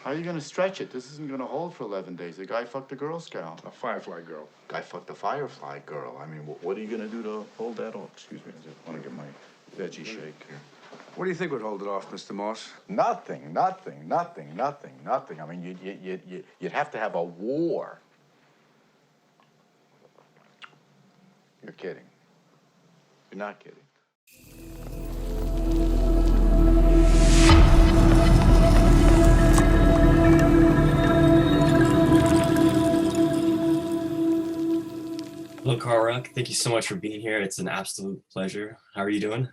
How are you gonna stretch it? This isn't gonna hold for 11 days. The guy fucked a Girl Scout. A firefly girl. Guy fucked a firefly girl. I mean, what are you gonna do to hold that off? Excuse me, I just wanna get my veggie shake here. What do you think would hold it off, Mr. Moss? Nothing. I mean, you'd have to have a war. You're kidding. You're not kidding. Hello, Carl Ruck. Thank you so much for being here. It's an absolute pleasure. How are you doing?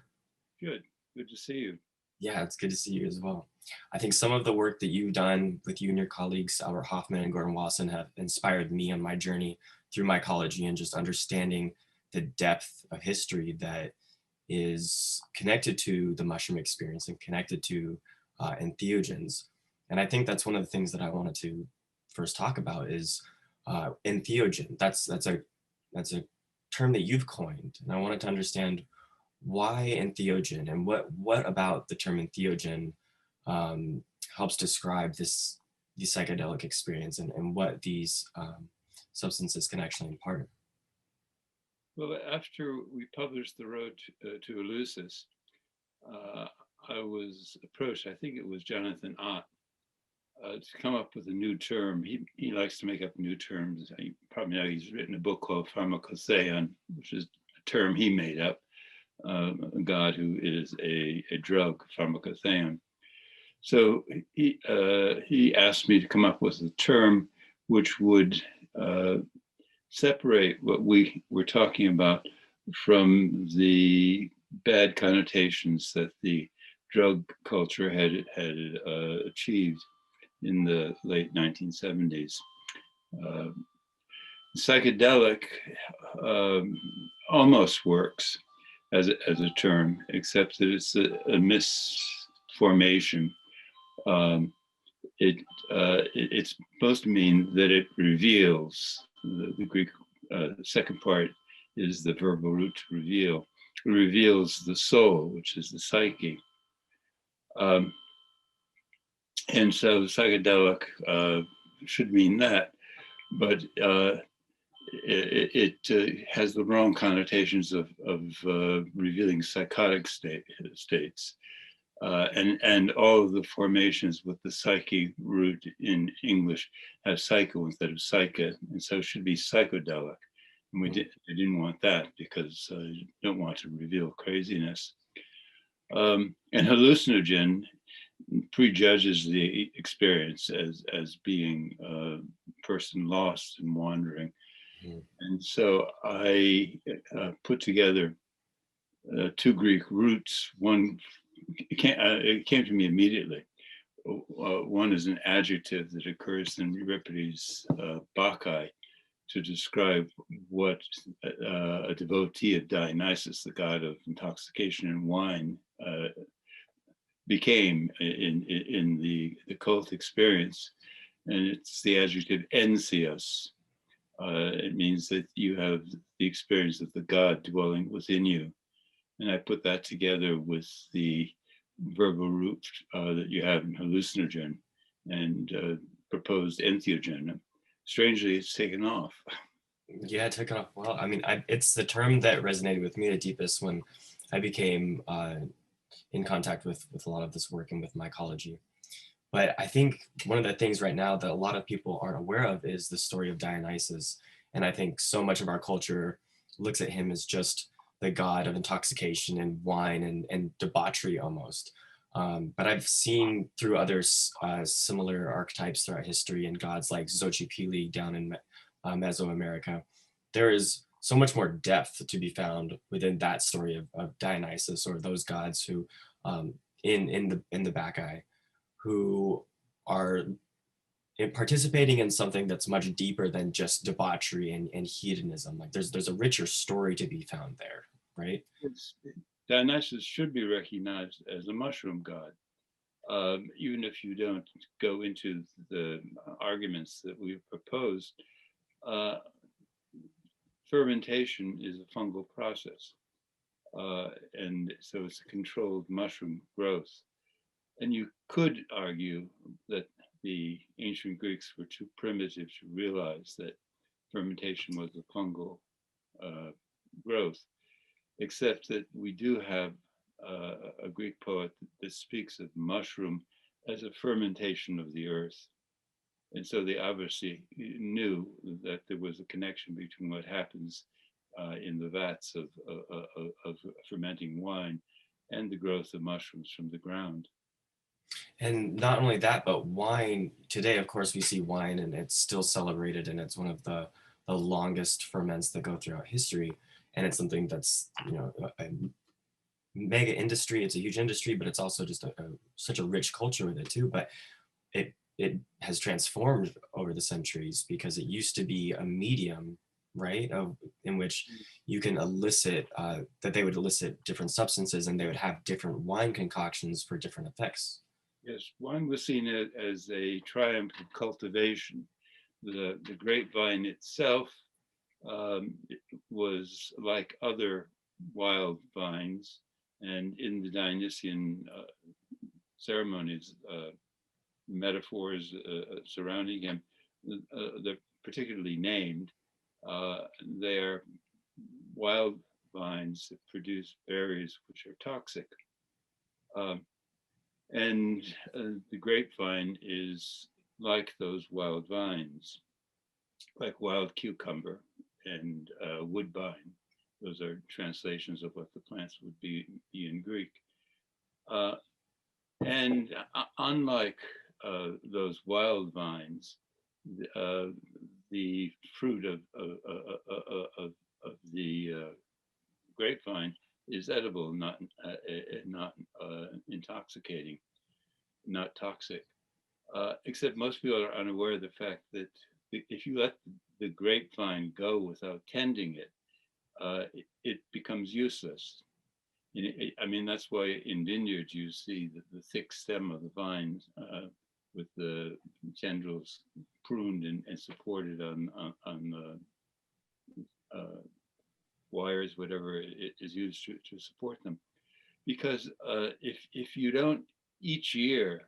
Good. Good to see you. Yeah, it's good to see you as well. I think some of the work that you've done with you and your colleagues, Albert Hoffman and Gordon Wasson, have inspired me on my journey through mycology and just understanding the depth of history that is connected to the mushroom experience and connected to entheogens. And I think that's one of the things that I wanted to first talk about is entheogen. That's a term that you've coined, and I wanted to understand why entheogen and what about the term entheogen helps describe the psychedelic experience and what these substances can actually impart. Well, after we published The Road to Eleusis, I was approached, I think it was Jonathan Ott, to come up with a new term. He likes to make up new terms. You probably know he's written a book called Pharmakotheon, which is a term he made up, a god who is a drug, pharmakotheon. So he asked me to come up with a term which would separate what we were talking about from the bad connotations that the drug culture had achieved in the late 1970s. Psychedelic almost works as a term, except that it's a misformation. It's supposed to mean that it reveals. The Greek second part is the verbal root to reveal. It reveals the soul, which is the psyche. And so psychedelic should mean that, but it has the wrong connotations of revealing psychotic states. And all of the formations with the psyche root in English have psycho instead of psyche, and so it should be psychodelic. And we didn't want that because you don't want to reveal craziness. And hallucinogen prejudges the experience as being a person lost and wandering. And so I put together two Greek roots. One, it came to me immediately. One is an adjective that occurs in Euripides' Bacchae to describe what a devotee of Dionysus, the god of intoxication and wine, became in the cult experience. And it's the adjective entheos. It means that you have the experience of the God dwelling within you. And I put that together with the verbal root that you have in hallucinogen and proposed entheogen. Strangely, it's taken off. Yeah, it took off well. I mean, it's the term that resonated with me the deepest when I became in contact with a lot of this work and with mycology. But I think one of the things right now that a lot of people aren't aware of is the story of Dionysus. And I think so much of our culture looks at him as just the god of intoxication and wine and debauchery almost. But I've seen through other similar archetypes throughout history and gods like Xochipilli down in Mesoamerica, there is so much more depth to be found within that story of Dionysus or those gods who in the Bacchae who are participating in something that's much deeper than just debauchery and hedonism. Like there's a richer story to be found there, right? Dionysus should be recognized as a mushroom god, even if you don't go into the arguments that we've proposed. Fermentation is a fungal process, and so it's a controlled mushroom growth. And you could argue that the ancient Greeks were too primitive to realize that fermentation was a fungal growth, except that we do have a Greek poet that speaks of mushroom as a fermentation of the earth. And so they obviously knew that there was a connection between what happens in the vats of fermenting wine and the growth of mushrooms from the ground. And not only that, but wine, today, of course, we see wine and it's still celebrated and it's one of the longest ferments that go throughout history. And it's something that's, a mega industry. It's a huge industry, but it's also just such a rich culture with it too. But it has transformed over the centuries because it used to be a medium, right, in which you can elicit, that they would elicit different substances and they would have different wine concoctions for different effects. Yes, wine was seen as a triumph of cultivation. The grapevine itself was like other wild vines, and in the Dionysian ceremonies, metaphors surrounding him, they're particularly named. They're wild vines that produce berries which are toxic. And the grapevine is like those wild vines, like wild cucumber and woodbine. Those are translations of what the plants would be in Greek. And unlike those wild vines, the fruit of the grapevine is edible, not intoxicating, not toxic. Except most people are unaware of the fact that if you let the grapevine go without tending it, it becomes useless. I mean, that's why in vineyards you see the thick stem of the vine with the tendrils pruned and supported on wires, whatever is used to support them. Because if you don't each year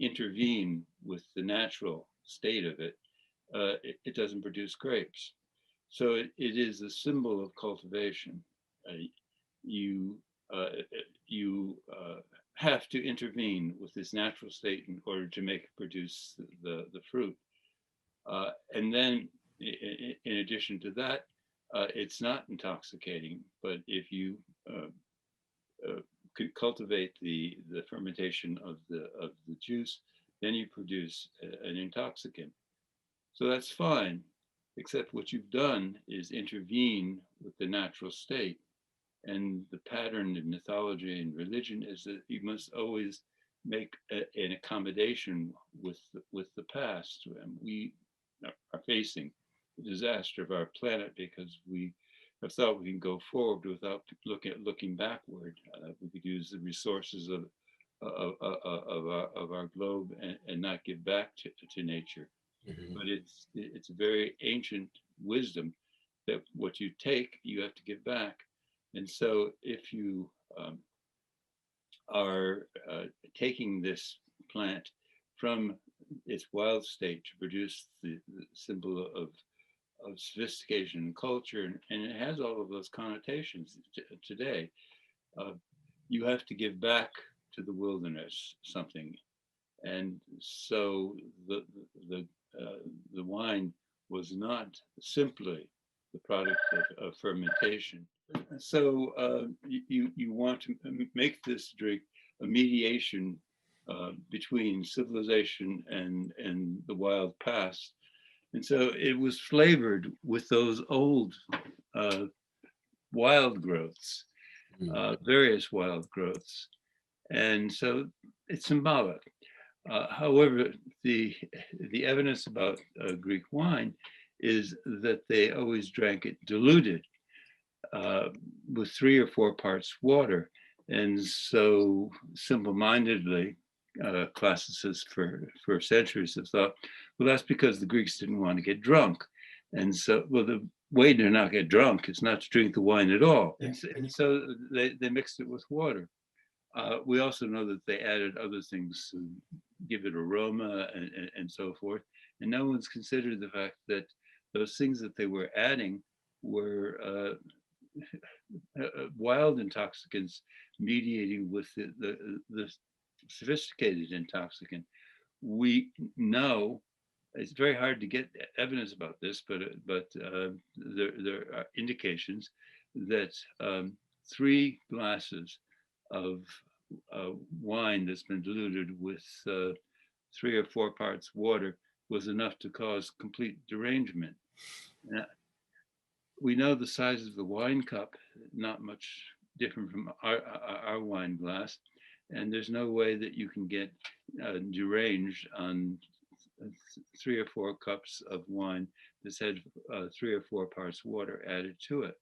intervene with the natural state of it, it doesn't produce grapes. So it is a symbol of cultivation. You have to intervene with this natural state in order to make it produce the fruit. And then in addition to that, it's not intoxicating, but if you could cultivate the fermentation of the juice, then you produce an intoxicant. So that's fine, except what you've done is intervene with the natural state. And the pattern in mythology and religion is that you must always make an accommodation with the past. And we are facing the disaster of our planet because we have thought we can go forward without looking backward. We could use the resources of our globe and not give back to nature. Mm-hmm. But it's a very ancient wisdom that what you take, you have to give back. And so if you are taking this plant from its wild state to produce the symbol of sophistication and culture, and it has all of those connotations today, you have to give back to the wilderness something. And so the wine was not simply the product of fermentation. So you want to make this drink a mediation between civilization and the wild past. And so it was flavored with those old wild growths, various wild growths. And so it's symbolic. However, the evidence about Greek wine is that they always drank it diluted with 3 or 4 parts water. And so simple-mindedly, classicists for centuries have thought, well, that's because the Greeks didn't want to get drunk. And so, well, the way to not get drunk is not to drink the wine at all. Yeah. And so they mixed it with water. We also know that they added other things to give it aroma and so forth. And no one's considered the fact that those things that they were adding were wild intoxicants mediating with the sophisticated intoxicant. We know it's very hard to get evidence about this, but there are indications that 3 glasses of wine that's been diluted with 3 or 4 parts water was enough to cause complete derangement. Now, we know the size of the wine cup, not much different from our wine glass, and there's no way that you can get deranged on 3 or 4 cups of wine that's had 3 or 4 parts water added to it.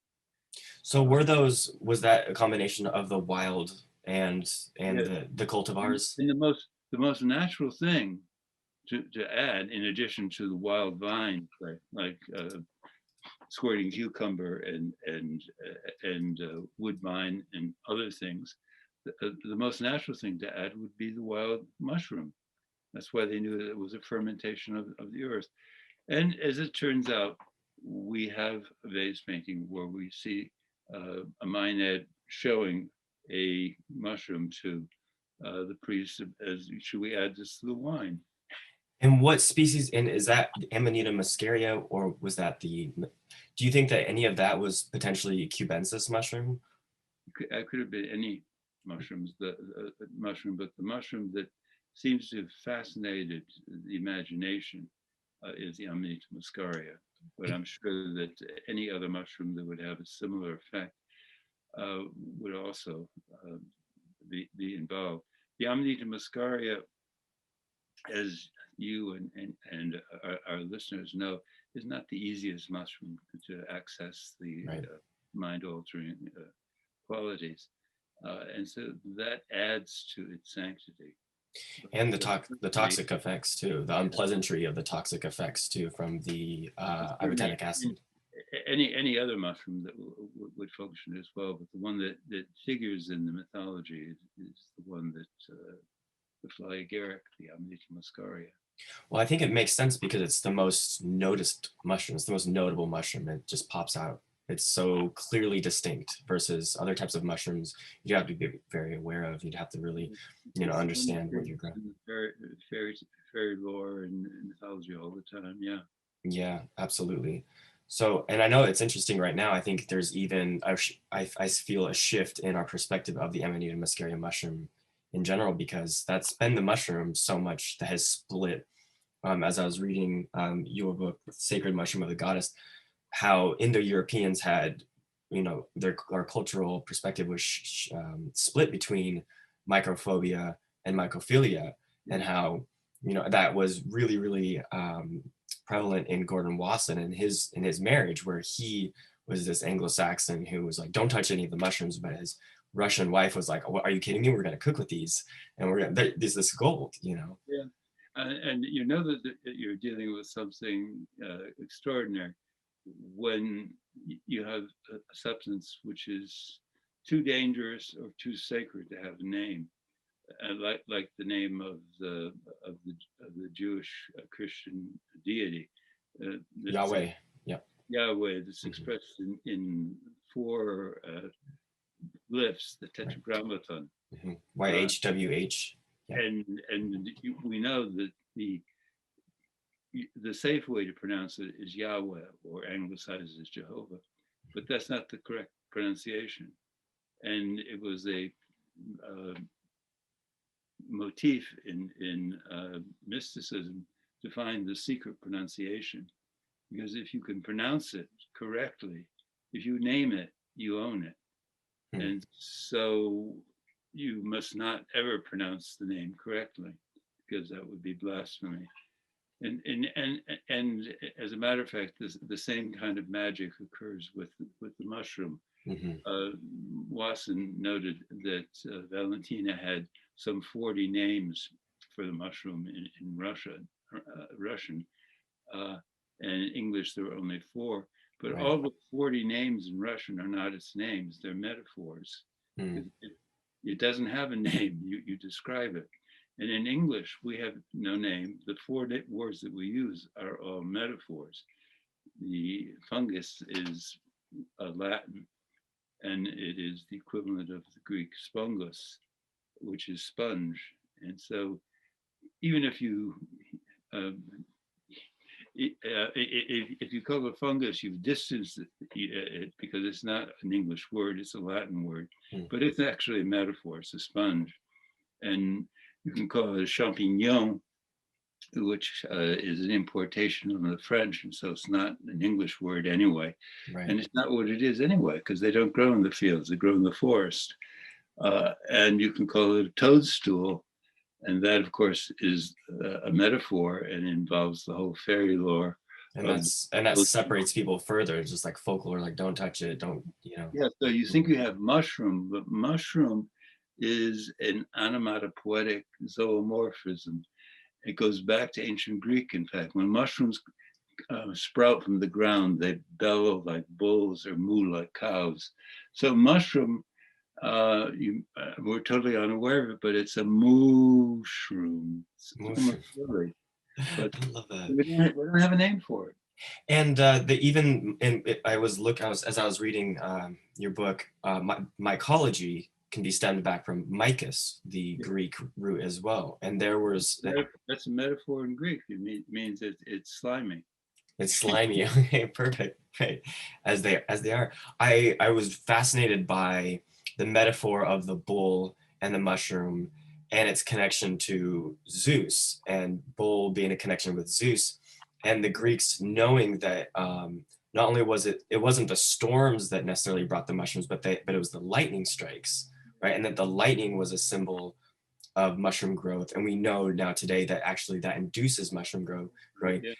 So was that a combination of the wild and Yeah. the cultivars? And the most natural thing to add, in addition to the wild vine, like squirting cucumber and woodbine and other things, the most natural thing to add would be the wild mushroom. That's why they knew that it was a fermentation of the earth. And as it turns out, we have a vase painting where we see a Maenad showing a mushroom to the priest as, should we add this to the wine? And what species, and is that Amanita muscaria, or was that do you think that any of that was potentially cubensis mushroom? It could have been any mushrooms, the mushroom, but the mushroom that seems to have fascinated the imagination is the Amanita muscaria. But I'm sure that any other mushroom that would have a similar effect would also be involved. The Amanita muscaria, as you and our listeners know, is not the easiest mushroom to access the Right. mind-altering qualities. And so that adds to its sanctity. And the toxic effects too, the unpleasantry of the toxic effects too from the ibotenic acid. Any other mushroom that would function as well, but the one that figures in the mythology is the one that the fly agaric, the Amanita muscaria. Well, I think it makes sense because it's the most noticed mushroom. It's the most notable mushroom. It just pops out. It's so clearly distinct versus other types of mushrooms you have to be very aware of. You'd have to really, understand what you're growing. Fairy lore and mythology all the time. Yeah. Yeah, absolutely. So, and I know it's interesting right now. I think there's even, I feel a shift in our perspective of the Amanita muscaria mushroom in general, because that's been the mushroom so much that has split. As I was reading your book, Sacred Mushroom of the Goddess, how Indo-Europeans had, our cultural perspective was split between microphobia and mycophilia, and how, that was really, really prevalent in Gordon Wasson and in his marriage, where he was this Anglo-Saxon who was like, don't touch any of the mushrooms, but his Russian wife was like, oh, are you kidding me? We're going to cook with these, and there's this gold, Yeah. And you know that you're dealing with something extraordinary when you have a substance which is too dangerous or too sacred to have a name, like the name of the Jewish Christian deity, Yahweh. Yeah. Yahweh, that's expressed in 4 glyphs, the Tetragrammaton. YHWH. Yeah. And we know that the safe way to pronounce it is Yahweh, or anglicized as Jehovah, but that's not the correct pronunciation. And it was a motif in mysticism to find the secret pronunciation, because if you can pronounce it correctly, if you name it, you own it. And so you must not ever pronounce the name correctly, because that would be blasphemy. And as a matter of fact, the same kind of magic occurs with the mushroom. Wasson noted that Valentina had some 40 names for the mushroom in Russian, and in English there were only 4. But all the 40 names in Russian are not its names; they're metaphors. It doesn't have a name, you describe it. And in English, we have no name. The four words that we use are all metaphors. The fungus is Latin, and it is the equivalent of the Greek spongos, which is sponge. And so even if you um, if you call it fungus, you've distanced it because it's not an English word, it's a Latin word, but it's actually a metaphor, it's a sponge. And you can call it a champignon, which is an importation of the French, and so it's not an English word anyway. Right. And it's not what it is anyway, because they don't grow in the fields, they grow in the forest. And you can call it a toadstool, and that, of course, is a metaphor and involves the whole fairy lore. And that separates people further. It's just like folklore, like don't touch it, don't, you know. Yeah, so you think you have mushroom, but mushroom is an onomatopoetic zoomorphism. It goes back to ancient Greek, in fact. When mushrooms sprout from the ground, they bellow like bulls or moo like cows. So mushroom, we're totally unaware of it, but it's a mushroom. It's almost silly. But I love that. we don't have a name for it. And as I was reading your book, mycology can be stemmed back from mycos, the Greek root as well. And there was that's a metaphor in Greek. It means it's slimy. It's slimy. Okay, perfect. Right, as they are. I was fascinated by the metaphor of the bull and the mushroom and its connection to Zeus, and bull being a connection with Zeus, and the Greeks knowing that not only was it wasn't the storms that necessarily brought the mushrooms, but it was the lightning strikes, right? And that the lightning was a symbol of mushroom growth, and we know now today that actually that induces mushroom growth. Right? Yeah.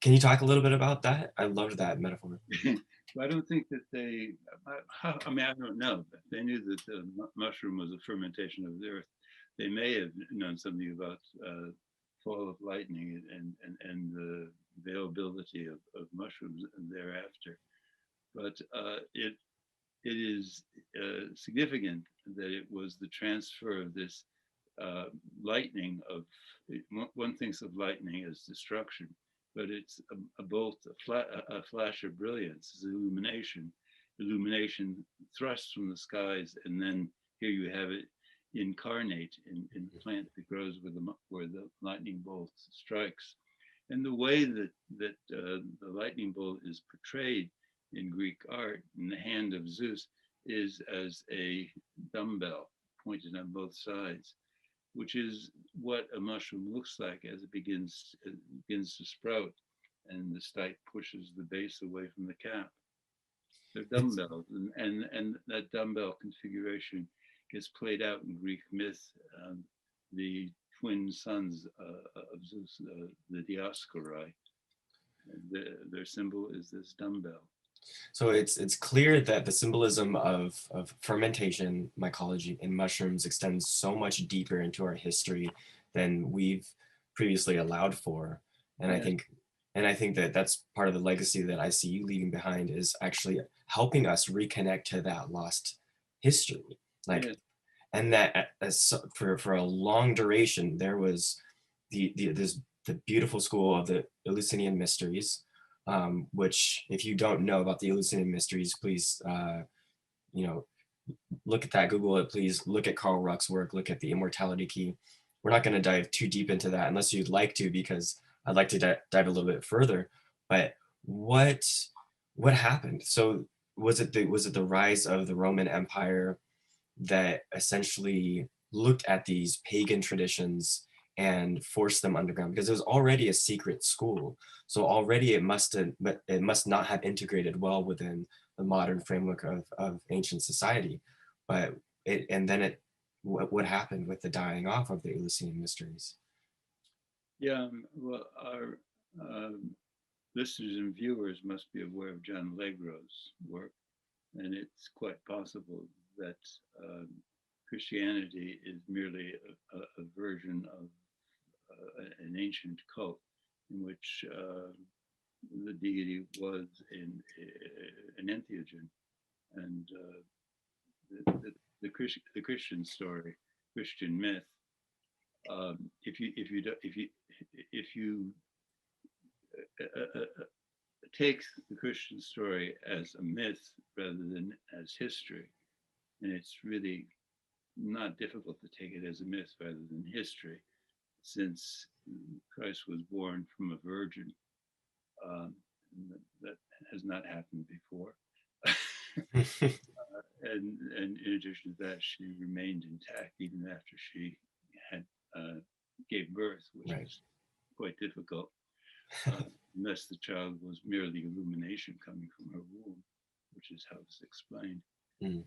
Can you talk a little bit about that? I loved that metaphor. I don't think that they. I mean, I don't know. But they knew that the mushroom was a fermentation of the earth. They may have known something about fall of lightning and the availability of mushrooms thereafter. But it is significant that it was the transfer of this lightning of. One thinks of lightning as destruction, but it's a bolt, a flash of brilliance, it's illumination thrust from the skies, and then here you have it incarnate in the plant that grows where the lightning bolt strikes. And the way that the lightning bolt is portrayed in Greek art in the hand of Zeus is as a dumbbell pointed on both sides, which is what a mushroom looks like as it begins to sprout, and the stike pushes the base away from the cap. They're dumbbells, and that dumbbell configuration gets played out in Greek myth. The twin sons of Zeus, the Dioscuri, their symbol is this dumbbell. So it's clear that the symbolism of fermentation, mycology, and mushrooms extends so much deeper into our history than we've previously allowed for. And Yeah. I think that that's part of the legacy that I see you leaving behind, is actually helping us reconnect to that lost history. Like, Yeah. and that for a long duration, there was the beautiful school of the Eleusinian mysteries, which, if you don't know about the Eleusinian mysteries, please, look at that, Google it, please look at Carl Ruck's work, look at the immortality key. We're not going to dive too deep into that unless you'd like to, because I'd like to dive a little bit further. But what happened? So was it the rise of the Roman Empire that essentially looked at these pagan traditions and forced them underground, because it was already a secret school? So already it must not have integrated well within the modern framework of ancient society. But what happened with the dying off of the Eleusinian mysteries? Yeah, well, our listeners and viewers must be aware of John Allegro's work, and it's quite possible that Christianity is merely a version of an ancient cult in which the deity was an entheogen, and the Christian story, Christian myth. If you take the Christian story as a myth rather than as history, and it's really not difficult to take it as a myth rather than history, since Christ was born from a virgin. That has not happened before. And in addition to that, she remained intact even after she had gave birth, which Right. was quite difficult, unless the child was merely illumination coming from her womb, which is how it's explained. Mm.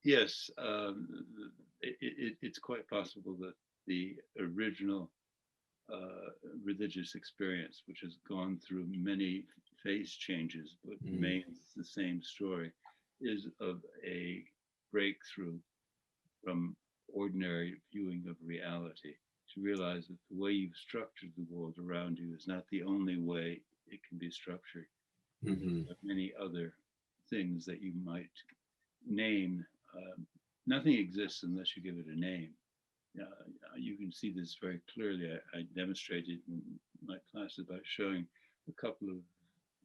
Yes, it's quite possible that the original religious experience, which has gone through many phase changes but remains the same story, is of a breakthrough from ordinary viewing of reality, to realize that the way you've structured the world around you is not the only way it can be structured. Mm-hmm. There are many other things that you might name. Nothing exists unless you give it a name. You can see this very clearly. I demonstrated in my classes by showing a couple of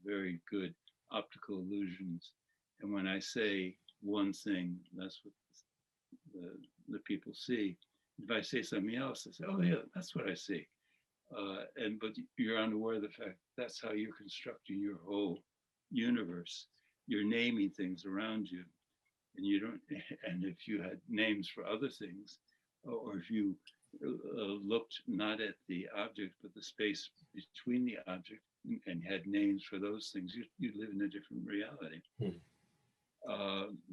very good optical illusions. And when I say one thing, that's what the people see. If I say something else, they say, oh yeah, that's what I see. But you're unaware of the fact that's how you're constructing your whole universe. You're naming things around you, and you don't. And if you had names for other things, or if you looked not at the object but the space between the object and had names for those things, you live in a different reality.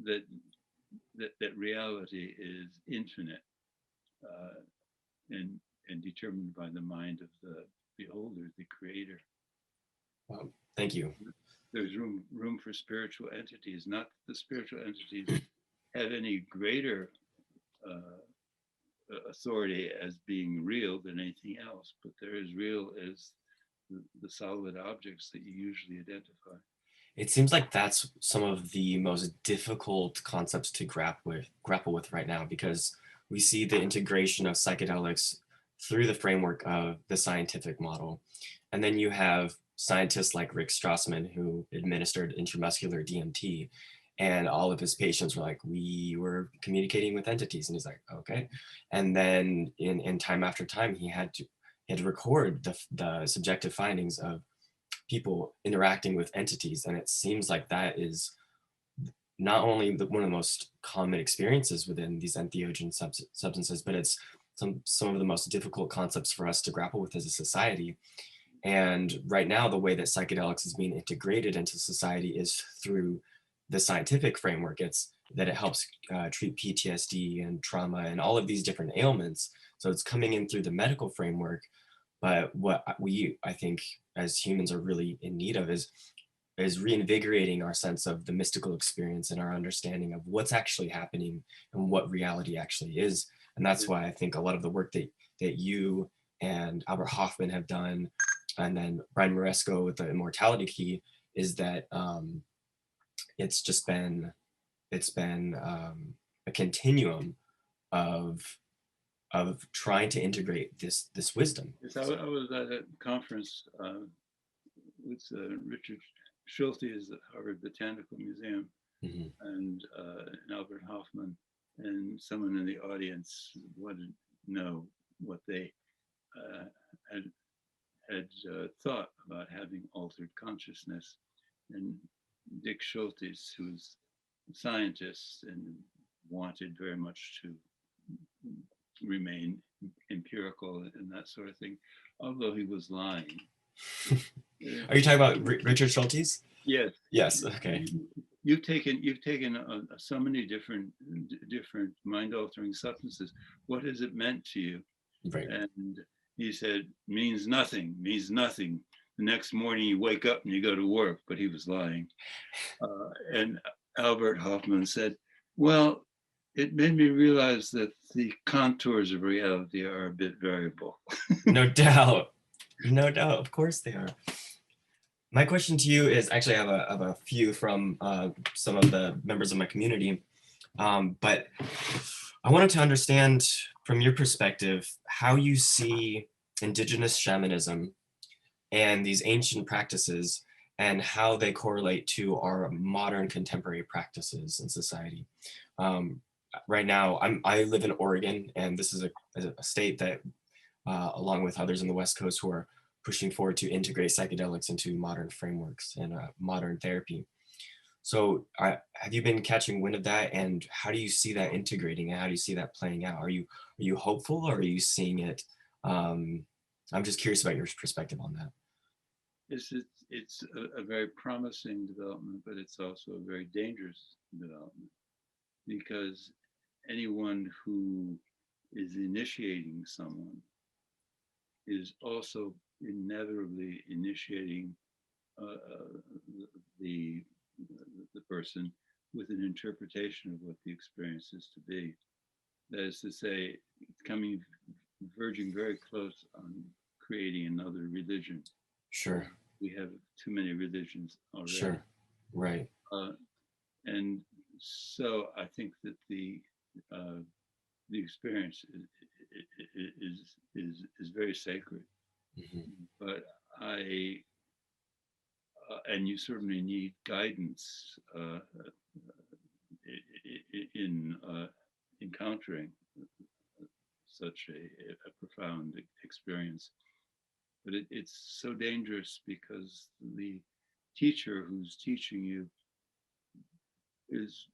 That reality is infinite and determined by the mind of the beholder, the creator. Thank you. There's room for spiritual entities. Not that the spiritual entities have any greater authority as being real than anything else, but they're as real as the solid objects that you usually identify. It seems like that's some of the most difficult concepts to grapple with right now, because we see the integration of psychedelics through the framework of the scientific model. And then you have scientists like Rick Strassman, who administered intramuscular DMT, and all of his patients were like, we were communicating with entities. And he's like, okay. And then in time after time, he had to record the subjective findings of people interacting with entities. And it seems like that is not only one of the most common experiences within these entheogen substances, but it's some of the most difficult concepts for us to grapple with as a society. And right now, the way that psychedelics is being integrated into society is through the scientific framework. It's that it helps treat PTSD and trauma and all of these different ailments. So it's coming in through the medical framework. But what I think as humans are really in need of is reinvigorating our sense of the mystical experience and our understanding of what's actually happening and what reality actually is. And that's why I think a lot of the work that you and Albert Hoffman have done, and then Brian Maresco with the Immortality Key, is that it's been a continuum of trying to integrate this wisdom. Yes, I was at a conference with Richard Schulte is the Harvard Botanical Museum, and Albert Hoffman, and someone in the audience wanted to know what they had thought about having altered consciousness. And Dick Schultes, who's a scientist and wanted very much to remain empirical and that sort of thing, although he was lying. Are you talking about Richard Schultes? Yes. Yes. Okay. You've taken so many different mind-altering substances. What has it meant to you? Right. And he said, means nothing. The next morning you wake up and you go to work, but he was lying. And Albert Hoffman said, well, it made me realize that the contours of reality are a bit variable. No doubt. No doubt. Of course they are. My question to you is actually I have a few from some of the members of my community, but I wanted to understand from your perspective how you see indigenous shamanism and these ancient practices and how they correlate to our modern contemporary practices in society. Um, right now, I live in Oregon, and this is a state that, along with others in the West Coast, who are pushing forward to integrate psychedelics into modern frameworks and modern therapy. So have you been catching wind of that, and how do you see that integrating, and how do you see that playing out? Are you hopeful, or are you seeing it? I'm just curious about your perspective on that. It's a very promising development, but it's also a very dangerous development, because anyone who is initiating someone is also inevitably initiating the the person with an interpretation of what the experience is to be. That is to say, coming verging very close on creating another religion. Sure. We have too many religions already. Sure. Right. And so I think that the experience is very sacred. Mm-hmm. But and you certainly need guidance in encountering such a profound experience. But it's so dangerous because the teacher who's teaching you is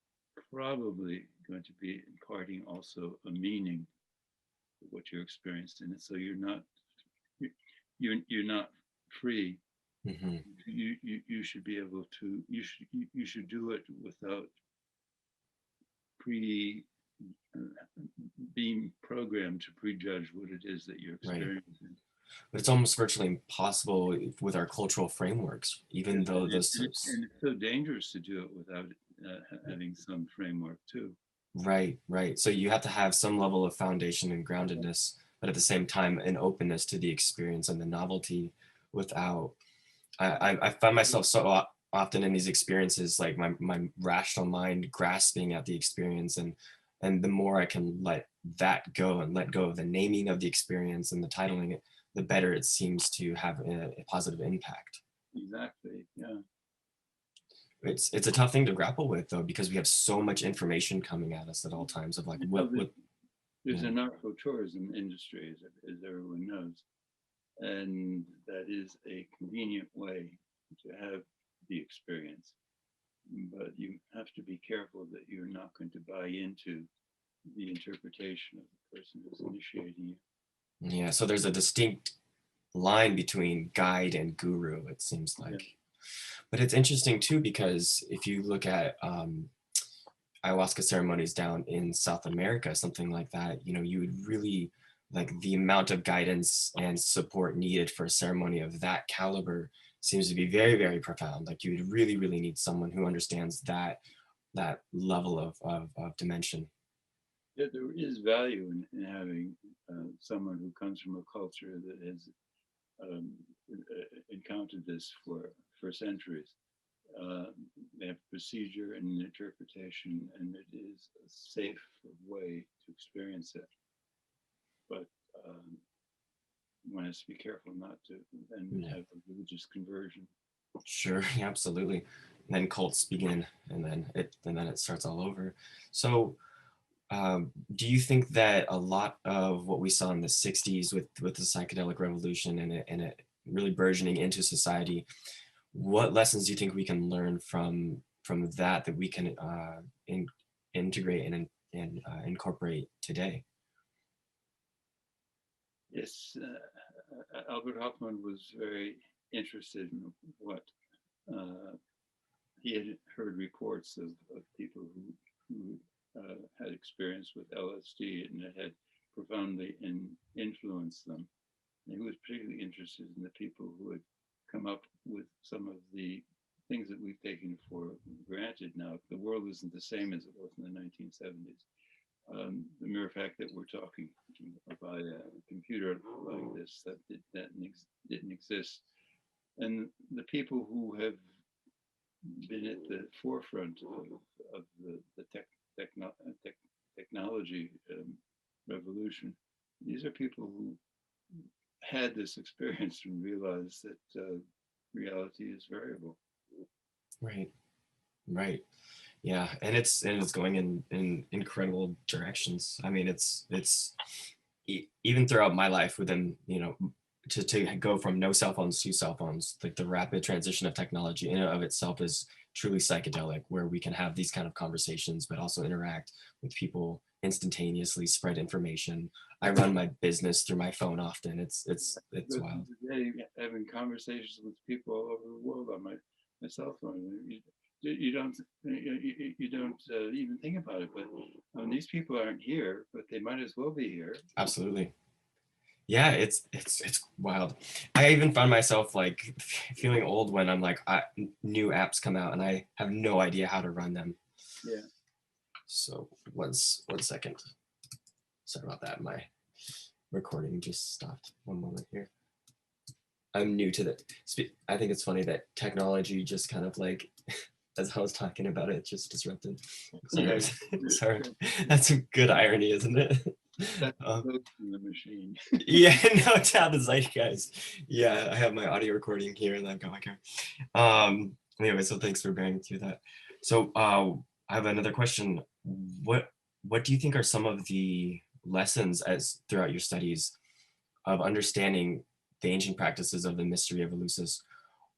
probably going to be imparting also a meaning to what you're experiencing, and so you're not free. Mm-hmm. You should be able to you should do it without being programmed to prejudge what it is that you're experiencing. Right. But it's almost virtually impossible with our cultural frameworks, even though this and it's so dangerous to do it without having some framework too. Right. So you have to have some level of foundation and groundedness, but at the same time, an openness to the experience and the novelty without, I find myself so often in these experiences, like my rational mind grasping at the experience, and the more I can let that go and let go of the naming of the experience and the titling it, the better it seems to have a positive impact. Exactly, yeah. It's a tough thing to grapple with, though, because we have so much information coming at us at all times of like what there's a narco-tourism industry, as everyone knows, and that is a convenient way to have the experience, but you have to be careful that you're not going to buy into the interpretation of the person who's initiating you. Yeah, so there's a distinct line between guide and guru, it seems like. Yeah. But it's interesting too, because if you look at ayahuasca ceremonies down in South America, something like that, you would really, like, the amount of guidance and support needed for a ceremony of that caliber seems to be very, very profound. Like, you would really, really need someone who understands that level of dimension. Yeah, there is value in having someone who comes from a culture that has encountered this for centuries. They have procedure and an interpretation, and it is a safe way to experience it. But one has to be careful not to then have a religious conversion. Sure, absolutely. And then cults begin, and then it starts all over. So, do you think that a lot of what we saw in the 60s with the psychedelic revolution and it really burgeoning into society, what lessons do you think we can learn from that we can integrate and incorporate today? Yes, Albert Hoffman was very interested in what he had heard reports of people who had experience with LSD, and it had profoundly influenced them. And he was particularly interested in the people who had come up with some of the things that we've taken for granted now. The world isn't the same as it was in the 1970s. The mere fact that we're talking by a computer like this, that didn't exist And the people who have been at the forefront of the technology revolution, these are people who had this experience and realized that reality is variable. Right. Right. Yeah, and it's going in incredible directions. I mean, it's even throughout my life within, to go from no cell phones to cell phones, like the rapid transition of technology in and of itself is truly psychedelic, where we can have these kind of conversations, but also interact with people instantaneously, spread information. I run my business through my phone often. It's wild. Today, having conversations with people all over the world on my cell phone. You don't even think about it, but these people aren't here, but they might as well be here. Absolutely. Yeah, it's wild. I even found myself like feeling old when I'm like, new apps come out and I have no idea how to run them. Yeah. So one second. Sorry about that. My recording just stopped. One moment here. I'm new to I think it's funny that technology just kind of like, as I was talking about it, just disrupted. Sorry, sorry. That's a good irony, isn't it? That's in the machine. Yeah, no doubt, the zeitgeist. Yeah, I have my audio recording here and I'm going, okay. Anyway, so thanks for bearing through that. So I have another question. What do you think are some of the lessons as throughout your studies of understanding the ancient practices of the mystery of Eleusis?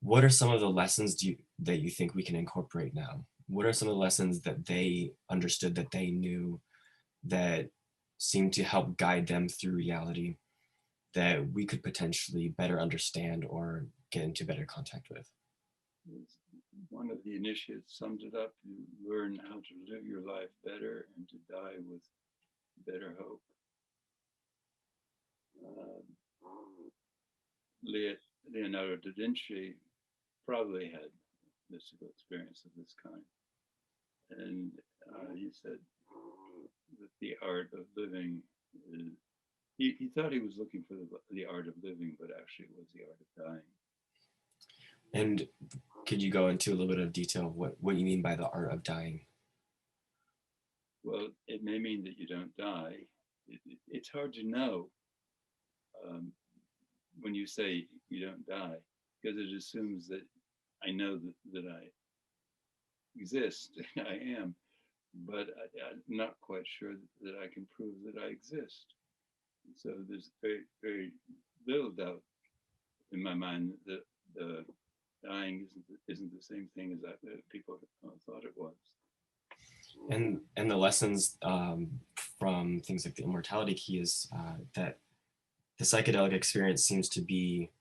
What are some of the lessons that you think we can incorporate now? What are some of the lessons that they understood, that they knew, that seemed to help guide them through reality, that we could potentially better understand or get into better contact with? One of the initiates summed it up: you learn how to live your life better and to die with better hope. Leonardo da Vinci probably had mystical experience of this kind. And he said that the art of living is, he thought he was looking for the art of living, but actually it was the art of dying. And could you go into a little bit of detail of what you mean by the art of dying? Well, it may mean that you don't die. It's hard to know when you say you don't die, because it assumes that I know that I exist. I am, but I'm not quite sure that I can prove that I exist. So there's very, very little doubt in my mind that the dying isn't the same thing as that people thought it was. And the lessons from things like the immortality key is that the psychedelic experience seems to be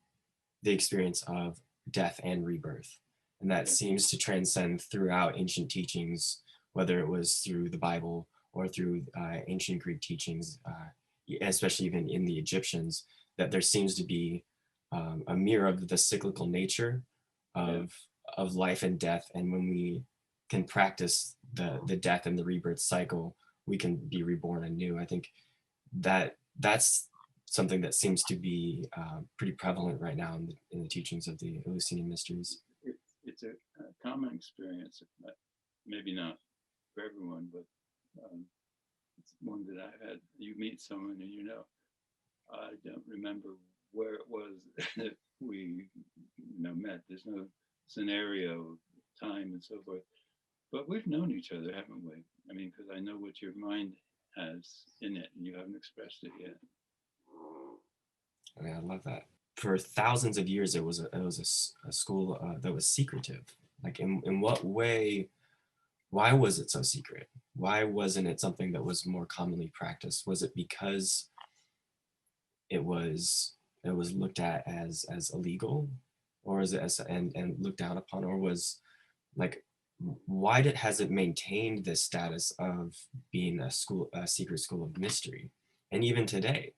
the experience of death and rebirth. And that seems to transcend throughout ancient teachings, whether it was through the Bible or through ancient Greek teachings, especially even in the Egyptians, that there seems to be a mirror of the cyclical nature of life and death. And when we can practice the death and the rebirth cycle, we can be reborn anew. I think that's something that seems to be pretty prevalent right now in the teachings of the Eleusinian mysteries. It's a common experience, maybe not for everyone, but it's one that I've had. You meet someone and I don't remember where it was that we met. There's no scenario, time, and so forth. But we've known each other, haven't we? I mean, because I know what your mind has in it, and you haven't expressed it yet. I mean, I love that. For thousands of years, it was a school that was secretive. Like, in what way? Why was it so secret? Why wasn't it something that was more commonly practiced? Was it because it was looked at as illegal, or is it and looked down upon, or was like, why has it maintained this status of being a secret school of mystery? And even today,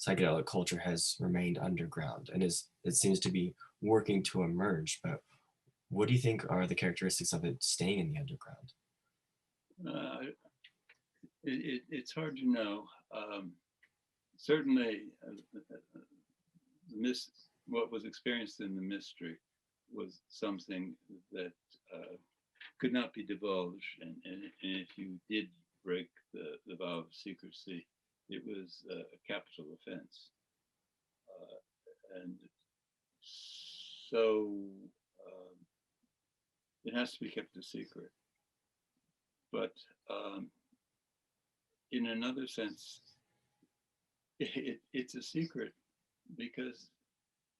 psychedelic culture has remained underground and it seems to be working to emerge. But what do you think are the characteristics of it staying in the underground? It's hard to know. Certainly, what was experienced in the mystery was something that could not be divulged, and if you did break the vow of secrecy, it was a capital offense. And so it has to be kept a secret. But in another sense, it's a secret because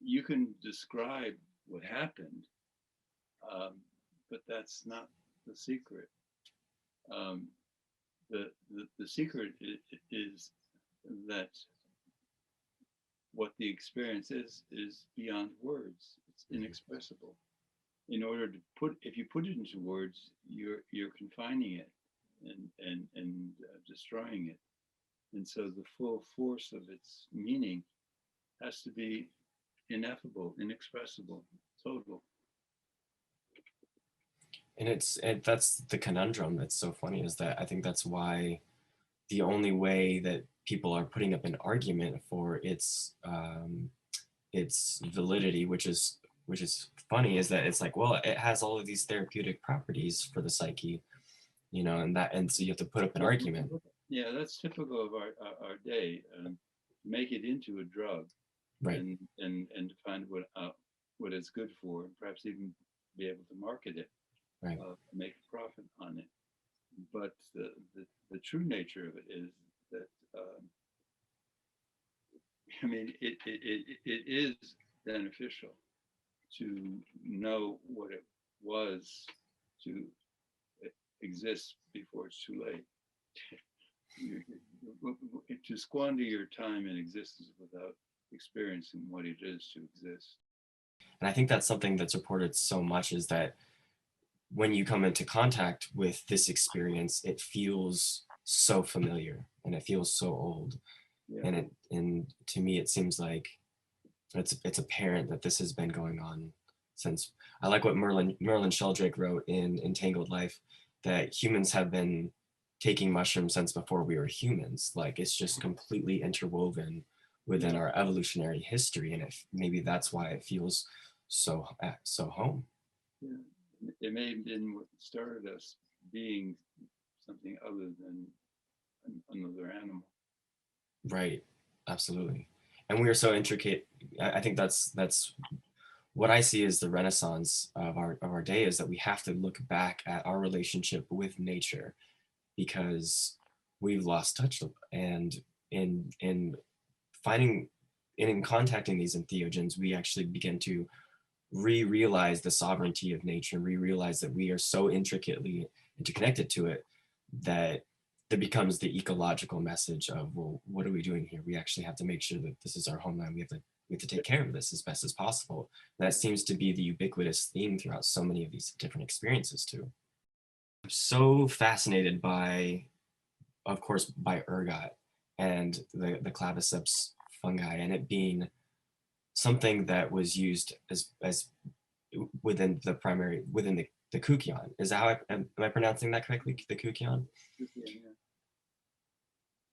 you can describe what happened, but that's not the secret. The secret is that what the experience is beyond words. It's inexpressible. In order to if you put it into words, you're confining it and destroying it. And so the full force of its meaning has to be ineffable, inexpressible, total. And that's the conundrum that's so funny, is that I think that's why the only way that people are putting up an argument for its validity, which is funny, is that it's like, well, it has all of these therapeutic properties for the psyche, you know, and so you have to put up an argument. Yeah, that's typical of our day. Make it into a drug, right? And to find what it's good for, and perhaps even be able to market it, right? Make a profit on it. But the true nature of it is that I mean, it is beneficial to know what it was to exist before it's too late. To squander your time in existence without experiencing what it is to exist. And I think that's something that's reported so much, is that when you come into contact with this experience, it feels so familiar and it feels so old. Yeah. And to me, it seems like it's apparent that this has been going on since. I like what Merlin Sheldrake wrote in Entangled Life, that humans have been taking mushrooms since before we were humans. Like, it's just completely interwoven within our evolutionary history, and maybe that's why it feels so home. Yeah. It may have been what started us being something other than another animal. Right, absolutely. And we are so intricate. I think that's what I see as the renaissance of our day, is that we have to look back at our relationship with nature, because we've lost touch. And in finding and in contacting these entheogens, we actually begin to realize the sovereignty of nature, and realize that we are so intricately interconnected to it that that becomes the ecological message of, well, what are we doing here? We actually have to make sure that this is our homeland. We have to take care of this as best as possible. And that seems to be the ubiquitous theme throughout so many of these different experiences too. I'm so fascinated by, of course, by ergot and the claviceps fungi, and it being something that was used as within the kukion. Is that how am I pronouncing that correctly? The kukion? Yeah.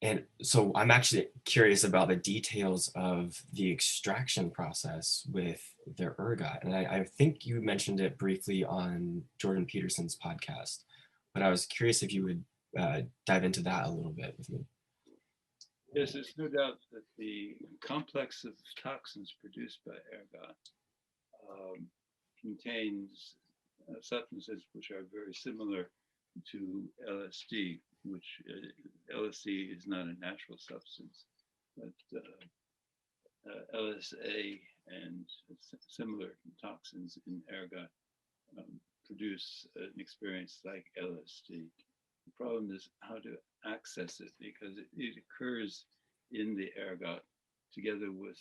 And so I'm actually curious about the details of the extraction process with the ergot. And I think you mentioned it briefly on Jordan Peterson's podcast, but I was curious if you would dive into that a little bit with me. Yes, there's no doubt that the complex of toxins produced by ergot contains substances which are very similar to LSD, which LSD is not a natural substance, but LSA and similar toxins in ergot produce an experience like LSD. The problem is how to access it, because it occurs in the ergot together with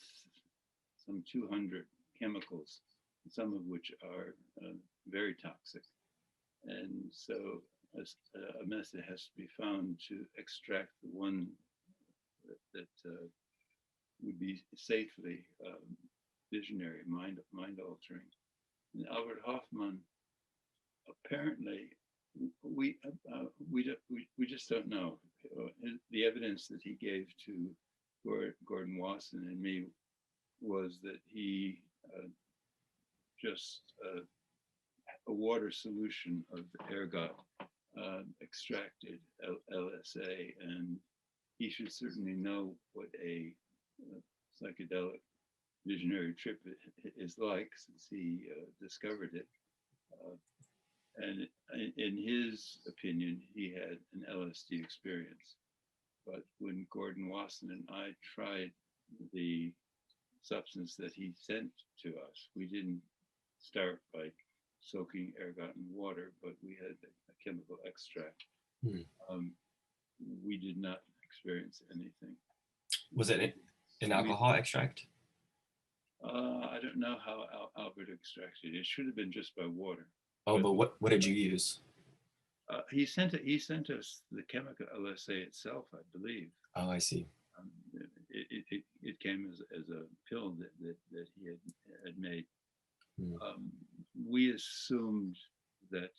some 200 chemicals, some of which are very toxic. And so a method has to be found to extract the one that would be safely visionary, mind altering. And Albert Hoffman, apparently, we just don't know. The evidence that he gave to Gordon Wasson and me was that he just a water solution of ergot extracted LSA, and he should certainly know what a psychedelic visionary trip is like, since he discovered it. And in his opinion, he had an LSD experience. But when Gordon Wasson and I tried the substance that he sent to us, we didn't start by soaking ergot in water, but we had a chemical extract. We did not experience anything. Was it an alcohol extract? I don't know how Albert extracted it. It should have been just by water. Oh, but what did you use? He sent us the chemical LSA itself, I believe. Oh, I see. It came as a pill that he had made. We assumed that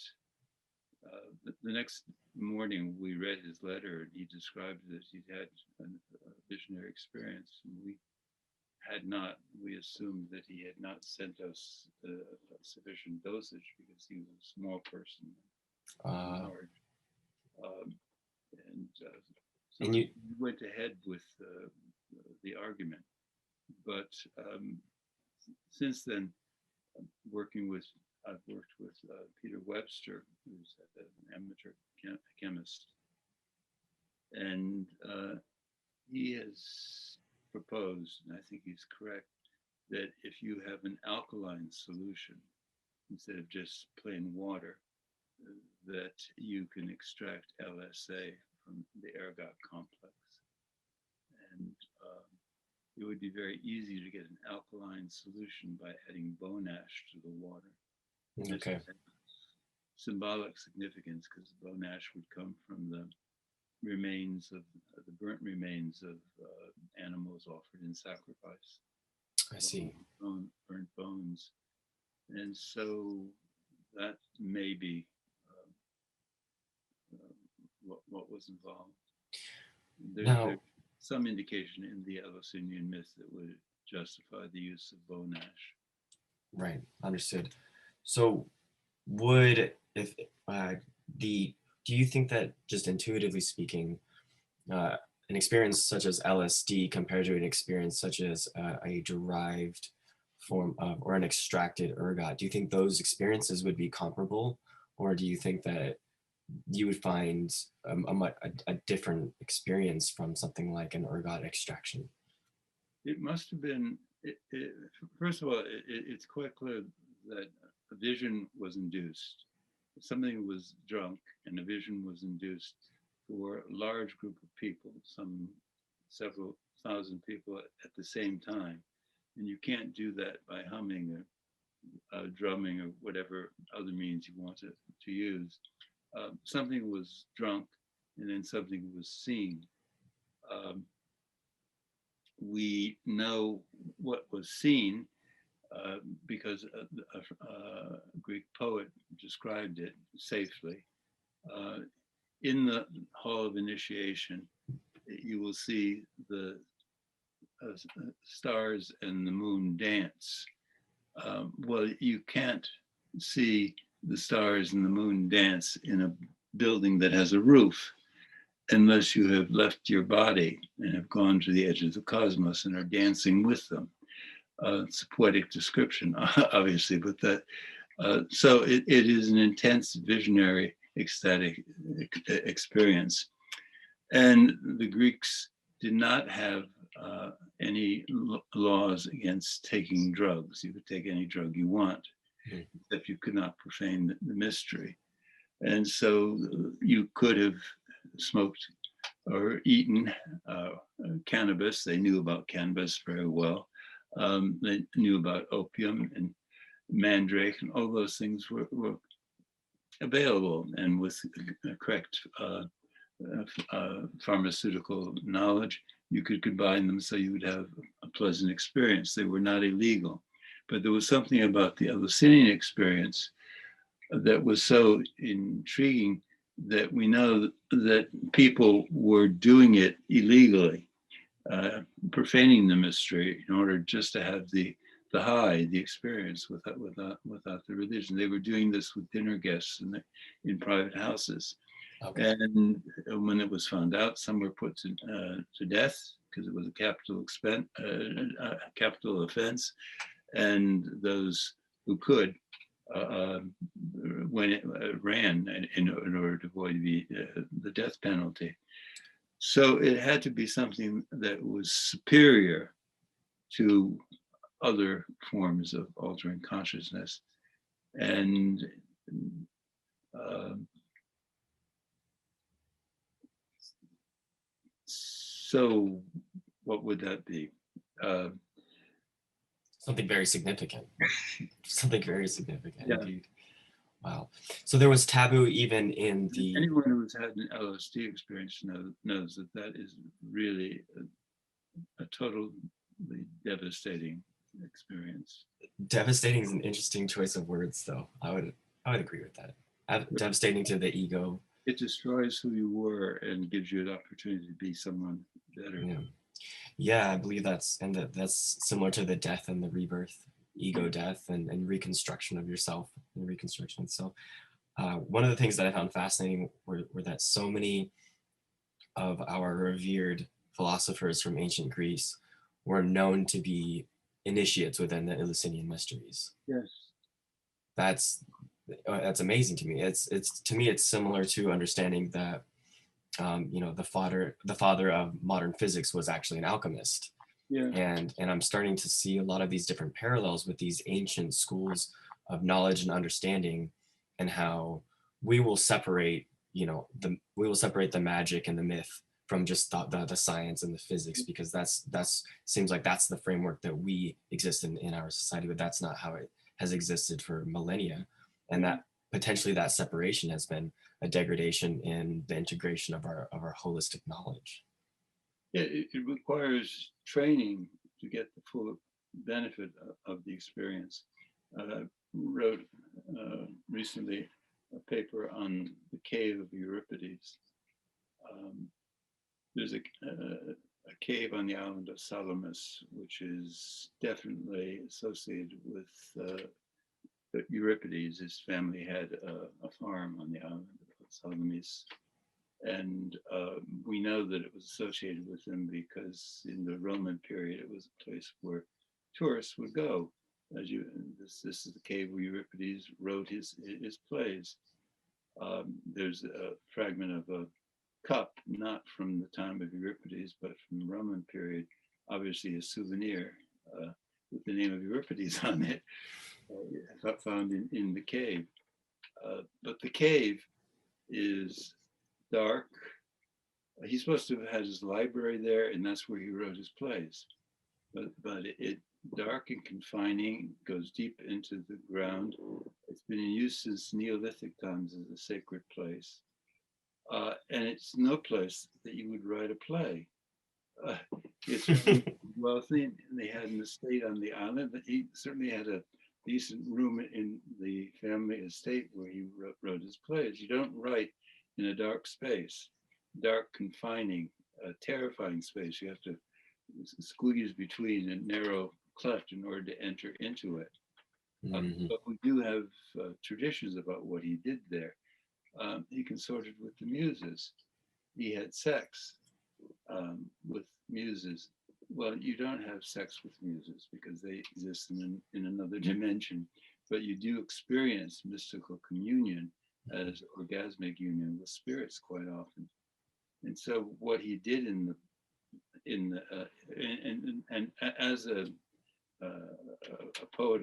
the next morning we read his letter, and he described that he'd had a visionary experience, and we had not. We assumed that he had not sent us a sufficient dosage because he was a small person, large. So and you went ahead with the argument. But since then, I've worked with Peter Webster, who's an amateur chemist, and he has proposed, and I think he's correct, that if you have an alkaline solution instead of just plain water, that you can extract LSA from the ergot complex. And it would be very easy to get an alkaline solution by adding bone ash to the water. okay? Symbolic significance, because bone ash would come from the remains of the burnt remains of animals offered in sacrifice. I see. Burnt bones, and so that may be what was involved. There's some indication in the Eleusinian myth that would justify the use of bone ash. Right, understood. So would, if do you think that, just intuitively speaking, an experience such as LSD compared to an experience such as a derived form of, or an extracted ergot, do you think those experiences would be comparable? Or do you think that you would find a different experience from something like an ergot extraction? It must have been, first of all, it's quite clear that a vision was induced. Something was drunk and a vision was induced for a large group of people, several thousand people at the same time. And you can't do that by humming or drumming or whatever other means you want to use. Something was drunk and then something was seen. We know what was seen because a Greek poet described it safely. In the Hall of Initiation, you will see the stars and the moon dance. Well, you can't see the stars and the moon dance in a building that has a roof unless you have left your body and have gone to the edge of the cosmos and are dancing with them. It's a poetic description, obviously, but that, so it is an intense visionary, ecstatic experience. And the Greeks did not have any laws against taking drugs. You could take any drug you want, except you could not profane the mystery. And so you could have smoked or eaten cannabis. They knew about cannabis very well. They knew about opium and mandrake, and all those things were available, and with correct pharmaceutical knowledge, you could combine them so you would have a pleasant experience. They were not illegal. But there was something about the Eleusinian experience that was so intriguing that we know that people were doing it illegally, profaning the mystery in order just to have the the high, the experience without the religion. They were doing this with dinner guests in private houses. Okay. And when it was found out, some were put to death because it was a capital offense. And those who could when it ran in order to avoid the death penalty. So it had to be something that was superior to other forms of altering consciousness. And so what would that be? Something very significant. Something very significant Yeah. indeed. Wow. So there was taboo even in the... Anyone who's had an LSD experience knows that is really a totally devastating experience. Devastating is an interesting choice of words, though. I would agree with that. Devastating to the ego. It destroys who you were and gives you an opportunity to be someone better. Yeah, I believe that's similar to the death and the rebirth, ego death and reconstruction of yourself and reconstruction. So one of the things that I found fascinating were that so many of our revered philosophers from ancient Greece were known to be initiates within the Eleusinian mysteries. Yes. That's amazing to me. It's to me it's similar to understanding that the father of modern physics was actually an alchemist. Yeah. And I'm starting to see a lot of these different parallels with these ancient schools of knowledge and understanding, and how we will separate the magic and the myth from just the science and the physics, because that's seems like that's the framework that we exist in our society, but that's not how it has existed for millennia. And that potentially that separation has been a degradation in the integration of our holistic knowledge. Yeah, it requires training to get the full benefit of the experience. I wrote recently a paper on the cave of Euripides. There's a cave on the island of Salamis, which is definitely associated with Euripides. His family had a farm on the island of Salamis. And we know that it was associated with him because in the Roman period, it was a place where tourists would go. This is the cave where Euripides wrote his plays. There's a fragment of a cup, not from the time of Euripides, but from the Roman period, obviously a souvenir with the name of Euripides on it, found in the cave. But the cave is dark. He's supposed to have had his library there, and that's where he wrote his plays. But it dark and confining, goes deep into the ground. It's been in use since Neolithic times as a sacred place. And it's no place that you would write a play. It's wealthy, and they had an estate on the island. He certainly had a decent room in the family estate where he wrote his plays. You don't write in a dark space, dark, confining, terrifying space. You have to squeeze between a narrow cleft in order to enter into it. But we do have traditions about what he did there. He consorted with the muses. He had sex with muses. Well, you don't have sex with muses because they exist in another dimension, but you do experience mystical communion as orgasmic union with spirits quite often. And so what he did and as a poet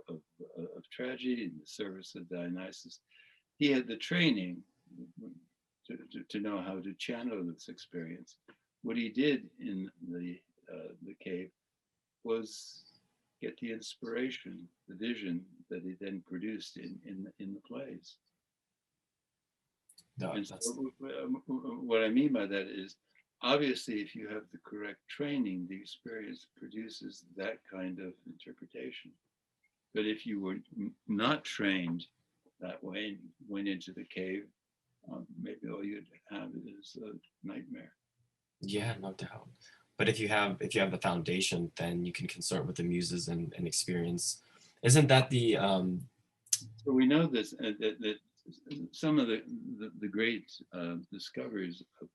of tragedy in the service of Dionysus, he had the training to know how to channel this experience. What he did in the cave was get the inspiration, the vision that he then produced in the plays. No, and so what I mean by that is, obviously, if you have the correct training, the experience produces that kind of interpretation. But if you were not trained that way and went into the cave, maybe all you'd have is a nightmare. Yeah, no doubt. But if you have the foundation, then you can consort with the muses and experience. Isn't that the So we know this that some of the great discoveries of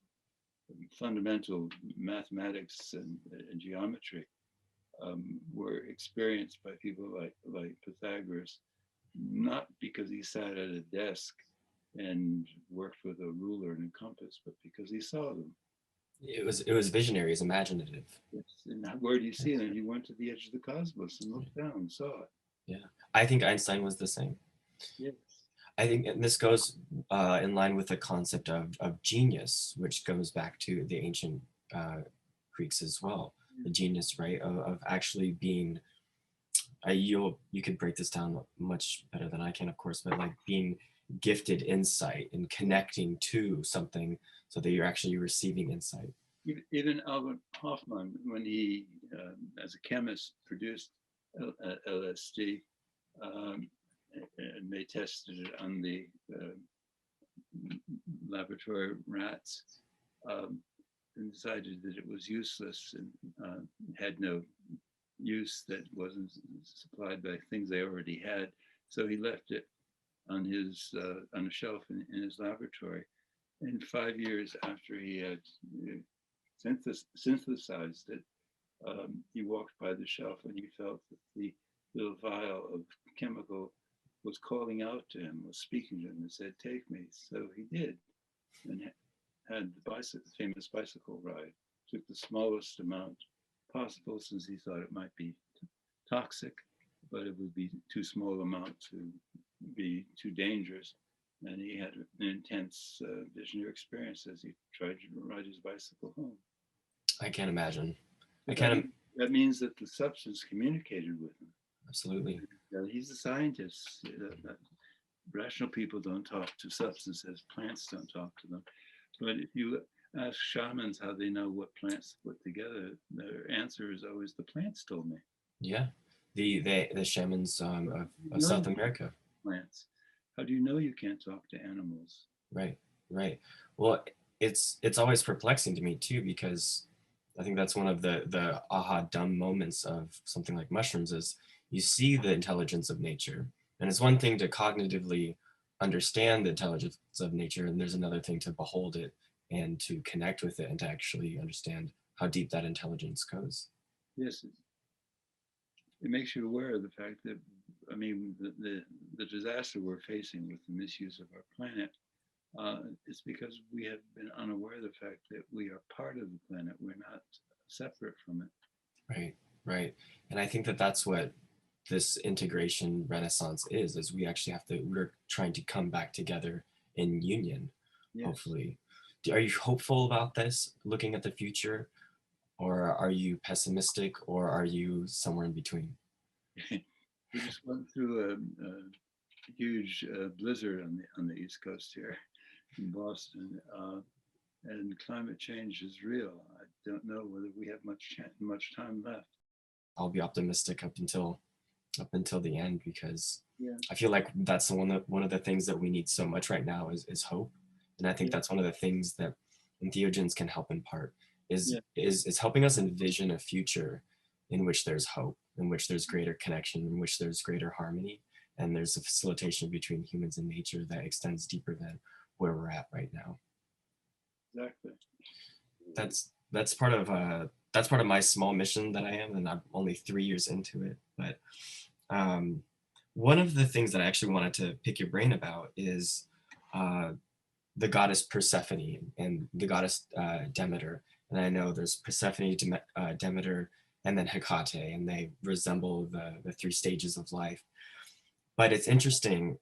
fundamental mathematics and geometry were experienced by people like Pythagoras, not because he sat at a desk and worked with a ruler and a compass, but because he saw them. it was visionary, it's imaginative. Yes. And where do you see them? He went to the edge of the cosmos and looked down and saw it. Yeah, I think Einstein was the same. Yes. I think and this goes in line with the concept of genius, which goes back to the ancient Greeks as well. The genius, right, of actually being, you could break this down much better than I can, of course, but like being gifted insight and connecting to something so that you're actually receiving insight. Even Albert Hoffman, when he, as a chemist, produced LSD, and they tested it on the laboratory rats, and decided that it was useless and had no use that wasn't supplied by things they already had. So he left it on his on a shelf in his laboratory. And 5 years after he had synthesized it, he walked by the shelf and he felt that the little vial of chemical was calling out to him, was speaking to him and said, "Take me." So he did, and had the famous bicycle ride. Took the smallest amount possible since he thought it might be toxic, but it would be too small amount to be too dangerous. And he had an intense visionary experience as he tried to ride his bicycle home. I can't imagine. That means that the substance communicated with him. Absolutely. He's a scientist. Rational people don't talk to substances. Plants don't talk to them. But if you ask shamans how they know what plants to put together, their answer is always, the plants told me. Yeah, the shamans of South America. Plants. How do you know you can't talk to animals? Right, right. Well, it's always perplexing to me too, because I think that's one of the aha dumb moments of something like mushrooms is you see the intelligence of nature. And it's one thing to cognitively understand the intelligence of nature, and there's another thing to behold it and to connect with it and to actually understand how deep that intelligence goes. Yes, it makes you aware of the fact that, I mean, the disaster we're facing with the misuse of our planet is because we have been unaware of the fact that we are part of the planet. We're not separate from it. Right, right. And I think that that's what this integration renaissance is we actually we're trying to come back together in union, yes. Hopefully. Are you hopeful about this, looking at the future? Or are you pessimistic, or are you somewhere in between? We just went through a huge blizzard on the East Coast here in Boston, and climate change is real. I don't know whether we have much time left. I'll be optimistic up until the end, because yeah. I feel like that's one of the things that we need so much right now is hope, and I think that's one of the things that entheogens can help impart is helping us envision a future in which there's hope, in which there's greater connection, in which there's greater harmony, and there's a facilitation between humans and nature that extends deeper than where we're at right now. Exactly. That's part of my small mission that I am, and I'm only 3 years into it. But one of the things that I actually wanted to pick your brain about is the goddess Persephone and the goddess Demeter. And I know there's Persephone, Demeter, and then Hecate, and they resemble the 3 stages of life. But it's interesting,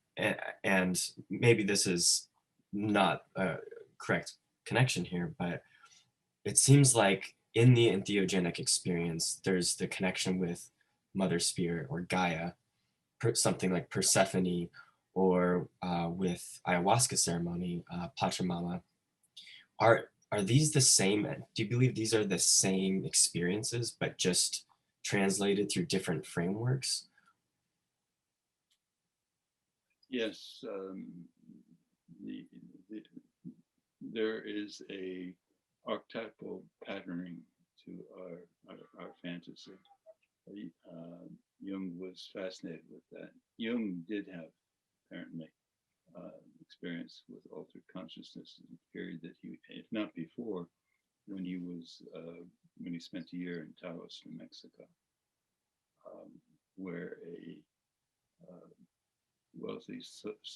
and maybe this is not a correct connection here, but it seems like in the entheogenic experience, there's the connection with Mother Spirit or Gaia, something like Persephone, or with ayahuasca ceremony, Pachamama. Are these the same? Do you believe these are the same experiences, but just translated through different frameworks? Yes, there is a archetypal patterning to our fantasy. Jung was fascinated with that. Jung did have apparently experience with altered consciousness in the period that he, if not before, when he spent a year in Taos, New Mexico, where a wealthy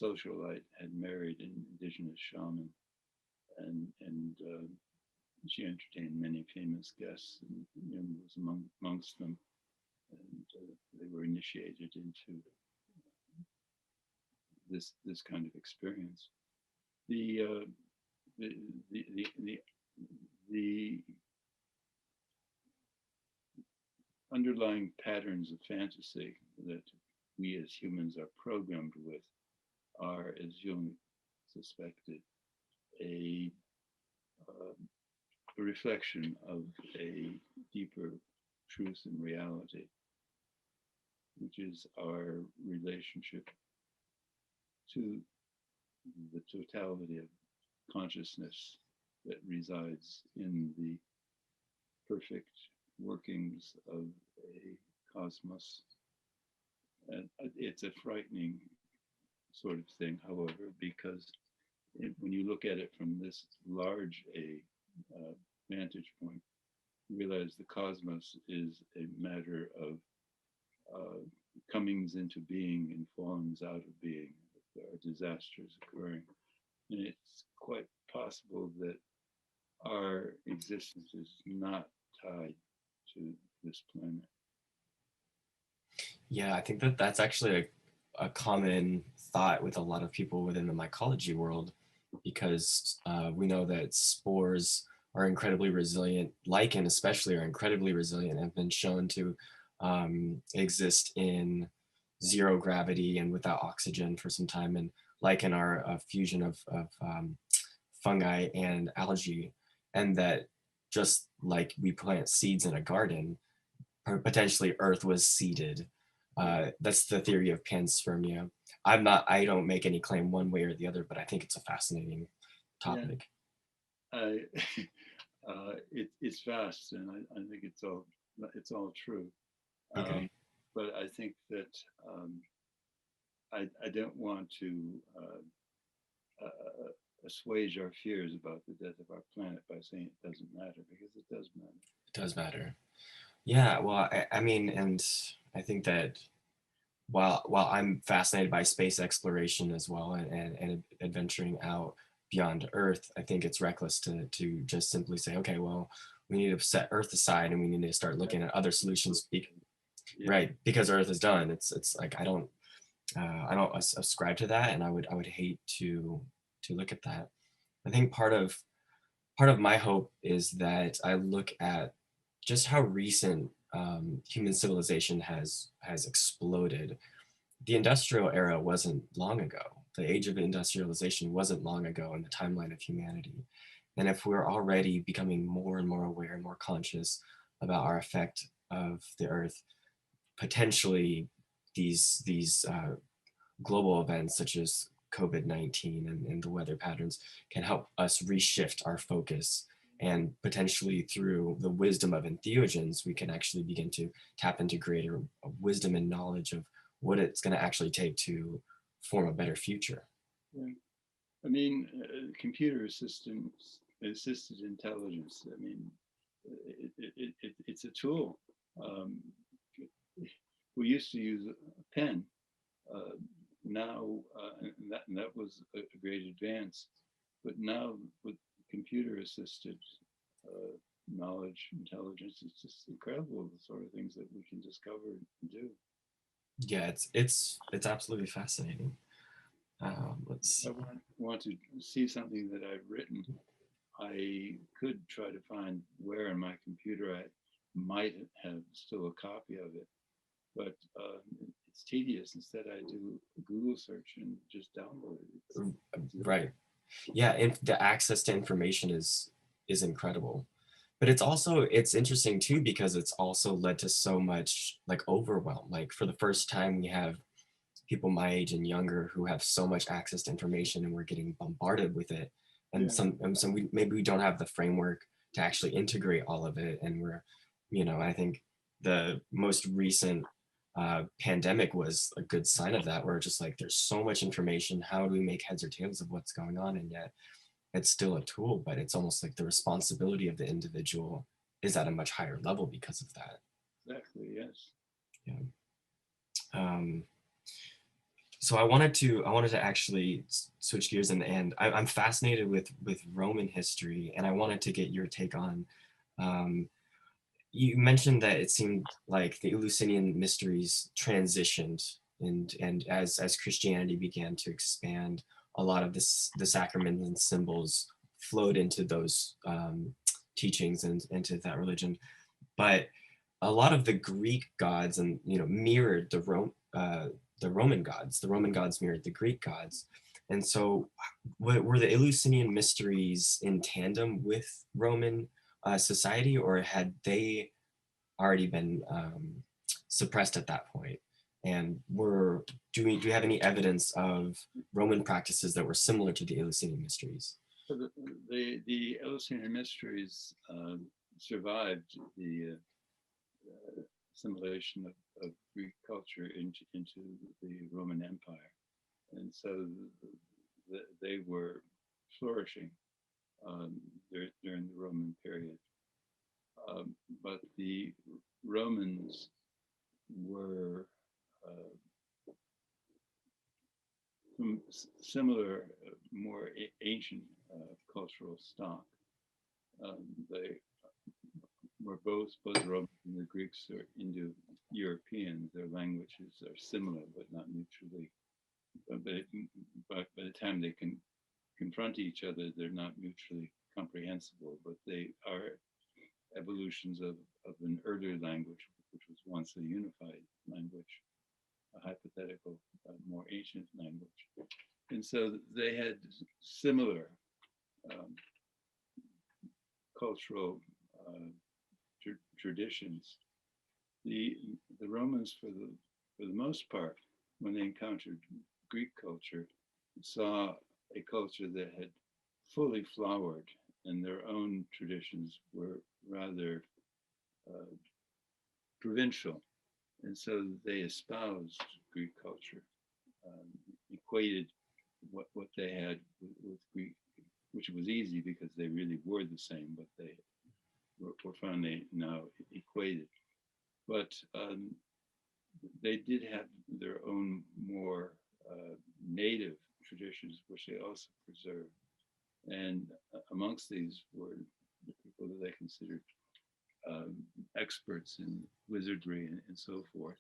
socialite had married an indigenous shaman, and she entertained many famous guests, and Jung was amongst them, and they were initiated into this kind of experience. The underlying patterns of fantasy that we as humans are programmed with are, as Jung suspected, a reflection of a deeper truth and reality, which is our relationship to the totality of consciousness that resides in the perfect workings of a cosmos. And it's a frightening sort of thing, however, because when you look at it from this large vantage point, you realize the cosmos is a matter of comings into being and fallings out of being. There are disasters occurring. And it's quite possible that our existence is not tied to this planet. Yeah, I think that that's actually a common thought with a lot of people within the mycology world, because we know that spores are incredibly resilient, lichen especially are incredibly resilient, and have been shown to exist in zero gravity and without oxygen for some time, and lichen are a fusion of fungi and algae, and that just like we plant seeds in a garden, potentially Earth was seeded. That's the theory of panspermia. I don't make any claim one way or the other, but I think it's a fascinating topic. Yeah. It's vast, and I think it's all true. Okay. But I think that I don't want to assuage our fears about the death of our planet by saying it doesn't matter, because it does matter. It does matter. Yeah, well, I mean, and I think that while I'm fascinated by space exploration as well, and adventuring out beyond Earth, I think it's reckless to just simply say, okay, well, we need to set Earth aside and we need to start looking at other solutions. Right, because Earth is done. It's like I don't subscribe to that, and I would hate to look at that. I think part of my hope is that I look at just how recent human civilization has exploded. The industrial era wasn't long ago. The age of industrialization wasn't long ago in the timeline of humanity. And if we're already becoming more and more aware and more conscious about our effect of the Earth, potentially these global events such as COVID-19 and the weather patterns can help us reshift our focus, and potentially through the wisdom of entheogens, we can actually begin to tap into greater wisdom and knowledge of what it's going to actually take to form a better future. Yeah. I mean, computer assisted intelligence. I mean, it's a tool. We used to use a pen. Now, and that was a great advance. But now with computer-assisted knowledge, intelligence, it's just incredible the sort of things that we can discover and do. Yeah, it's absolutely fascinating. Let's see. I want to see something that I've written. I could try to find where in my computer I might have still a copy of it, but it's tedious. Instead, I do a Google search and just download it. Right. Yeah, and the access to information is incredible. But it's interesting too, because it's also led to so much like overwhelm. Like for the first time, we have people my age and younger who have so much access to information, and we're getting bombarded with it. And maybe we don't have the framework to actually integrate all of it. And we're, I think the most recent pandemic was a good sign of that, where just like there's so much information. How do we make heads or tails of what's going on? And yet it's still a tool, but it's almost like the responsibility of the individual is at a much higher level because of that. Exactly, yes. Yeah. So I wanted to actually switch gears, and I'm fascinated with Roman history, and I wanted to get your take on. You mentioned that it seemed like the Eleusinian mysteries transitioned, and as Christianity began to expand, a lot of the sacraments and symbols flowed into those teachings and into that religion. But a lot of the Greek gods and mirrored the Roman gods. The Roman gods mirrored the Greek gods. And so were the Eleusinian mysteries in tandem with Roman society, or had they already been suppressed at that point? And do we have any evidence of Roman practices that were similar to the Eleusinian mysteries? So the Eleusinian mysteries survived the assimilation of Greek culture into the Roman Empire, and so they were flourishing during the Roman period. But the Romans were from similar, more ancient cultural stock. They were both Romans and the Greeks are Indo-European. Their languages are similar, but not mutually. But by the time they can confront each other, they're not mutually comprehensible. But they are evolutions of an earlier language, which was once a unified language, a hypothetical, more ancient language. And so they had similar cultural traditions. The Romans, for the most part, when they encountered Greek culture, saw a culture that had fully flowered, and their own traditions were rather provincial. And so they espoused Greek culture, equated what they had with Greek, which was easy because they really were the same, but they were finally now equated. But they did have their own more native traditions, which they also preserved. And amongst these were the people that they considered experts in wizardry and so forth,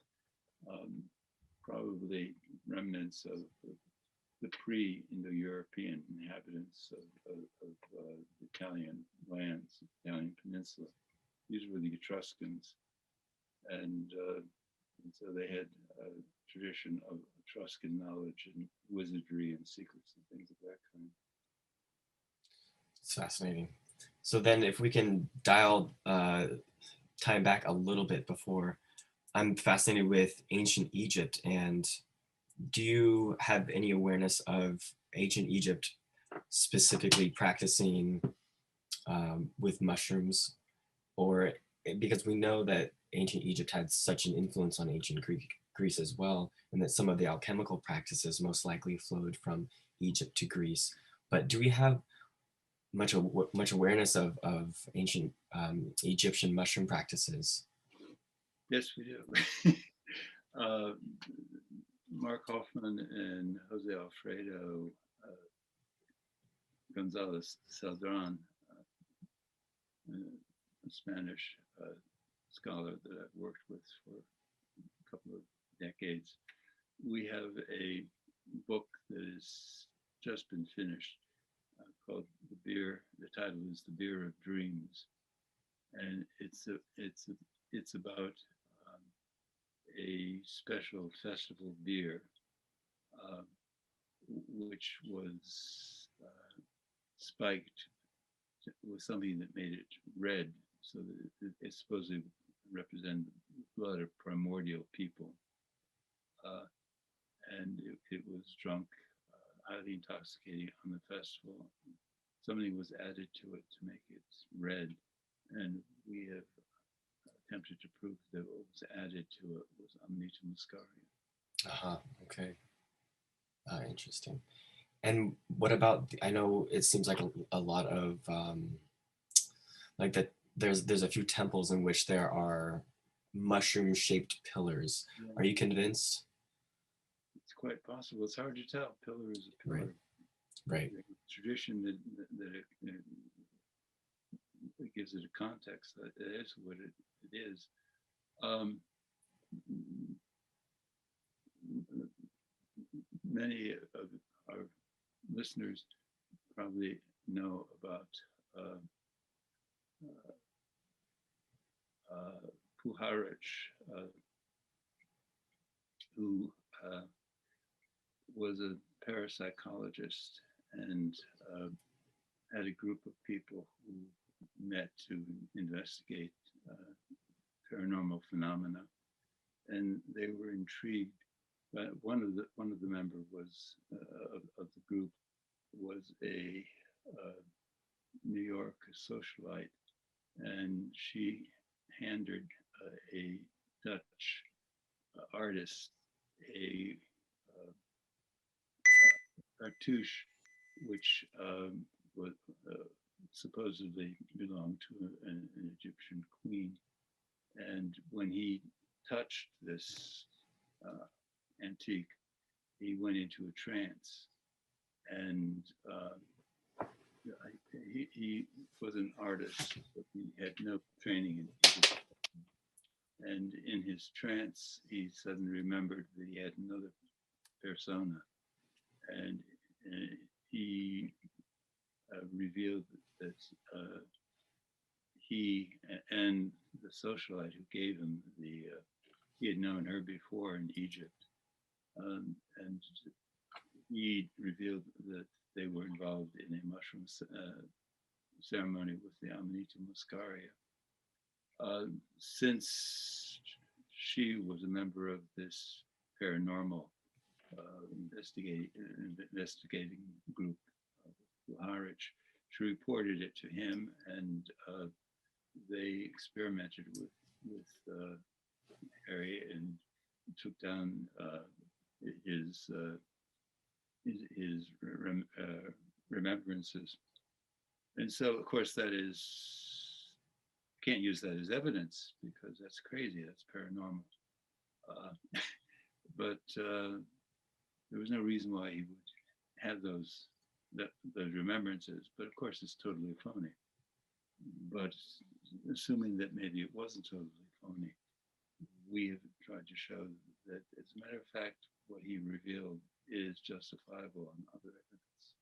probably remnants of the pre-Indo-European inhabitants of Italian lands, Italian peninsula. These were the Etruscans, and so they had a tradition of Etruscan knowledge and wizardry and secrets and things of that kind. It's fascinating. So then if we can dial time back a little bit before, I'm fascinated with ancient Egypt, and do you have any awareness of ancient Egypt specifically practicing with mushrooms? Or because we know that ancient Egypt had such an influence on ancient Greece as well, and that some of the alchemical practices most likely flowed from Egypt to Greece. But do we have much awareness of ancient Egyptian mushroom practices? Yes, we do. Mark Hoffman and Jose Alfredo Gonzalez Celdran, a Spanish scholar that I've worked with for a couple of decades. We have a book that has just been finished called the title is The Beer of Dreams. And it's about a special festival beer, which was spiked with something that made it red, so that it's supposed to represent the blood of primordial people. And it was drunk, highly intoxicating on the festival. Something was added to it to make it red. and we have attempted to prove that what was added to it was Amanita muscaria. Uh-huh. Okay. Interesting. And what about, I know it seems like a lot of, like that there's a few temples in which there are mushroom-shaped pillars. Yeah. Are you convinced? It's quite possible. It's hard to tell. Pillar is a pillar. Right. Right. The tradition that it gives it a context that it is what it is. Many of our listeners probably know about Puharich, who was a parapsychologist and had a group of people who met to investigate paranormal phenomena, and they were intrigued. But one of the members was of the group was a New York socialite, and she handed a Dutch artist a cartouche, which was supposedly belonged to an Egyptian queen. And when he touched this antique, he went into a trance. And he was an artist, but he had no training in Egypt. And in his trance, he suddenly remembered that he had another persona. And he revealed that he and the socialite who gave him he had known her before in Egypt. And he revealed that they were involved in a mushroom ceremony with the Amanita muscaria. Since she was a member of this paranormal investigating group, Puharich, she reported it to him, and they experimented with Harry and took down his remembrances. And so, of course, that is, can't use that as evidence because that's crazy, that's paranormal. But there was no reason why he would have those remembrances, but of course it's totally phony. But assuming that maybe it wasn't totally phony, we have tried to show that, as a matter of fact, what he revealed is justifiable on other evidence.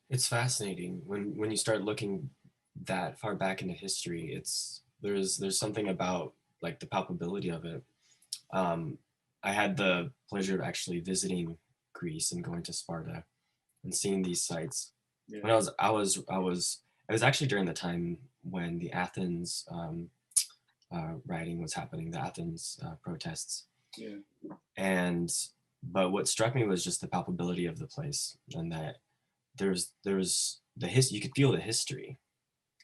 It's fascinating when you start looking that far back into history. There's something about like the palpability of it. I had the pleasure of actually visiting Greece and going to Sparta and seeing these sites. Yeah. When it was actually during the time when the Athens rioting was happening, the Athens protests. Yeah. But what struck me was just the palpability of the place, and that there's you could feel the history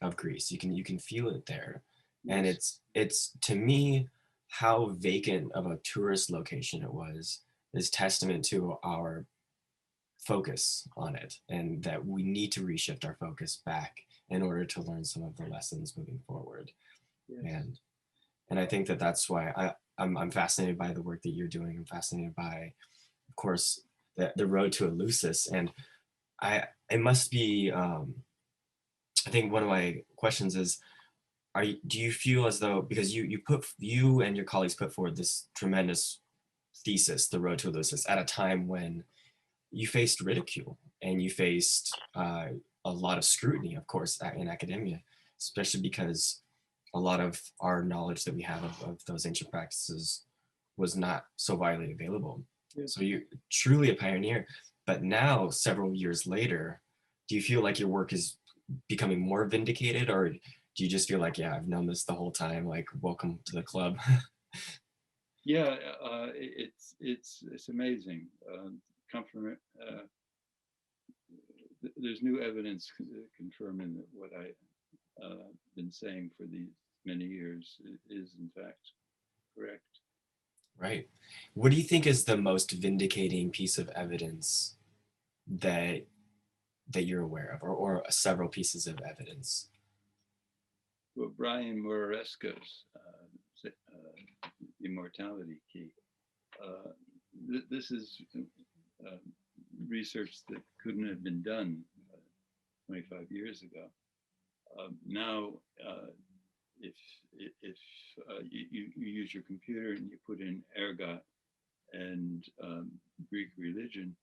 of Greece. You can feel it there. Yes. And it's to me, how vacant of a tourist location it was is testament to our focus on it, and that we need to reshift our focus back in order to learn some of the lessons moving forward. Yes. And I think that's why I'm fascinated by the work that you're doing. I'm fascinated by, of course, the road to Eleusis. And it must be, I think one of my questions is, do you feel as though, because you and your colleagues put forward this tremendous thesis, the road to Eleusis, at a time when you faced ridicule and you faced a lot of scrutiny, of course, in academia, especially because a lot of our knowledge that we have of those ancient practices was not so widely available. Yes. So you're truly a pioneer. But now, several years later, do you feel like your work is becoming more vindicated, or do you just feel like, yeah, I've known this the whole time, like, welcome to the club? Yeah, it's amazing. There's new evidence confirming what I been saying for these many years is in fact correct. Right. What do you think is the most vindicating piece of evidence that you're aware of, or several pieces of evidence? Well, Brian Moresco's immortality key. This is research that couldn't have been done 25 years ago. Now, if you use your computer and you put in ergot and Greek religion,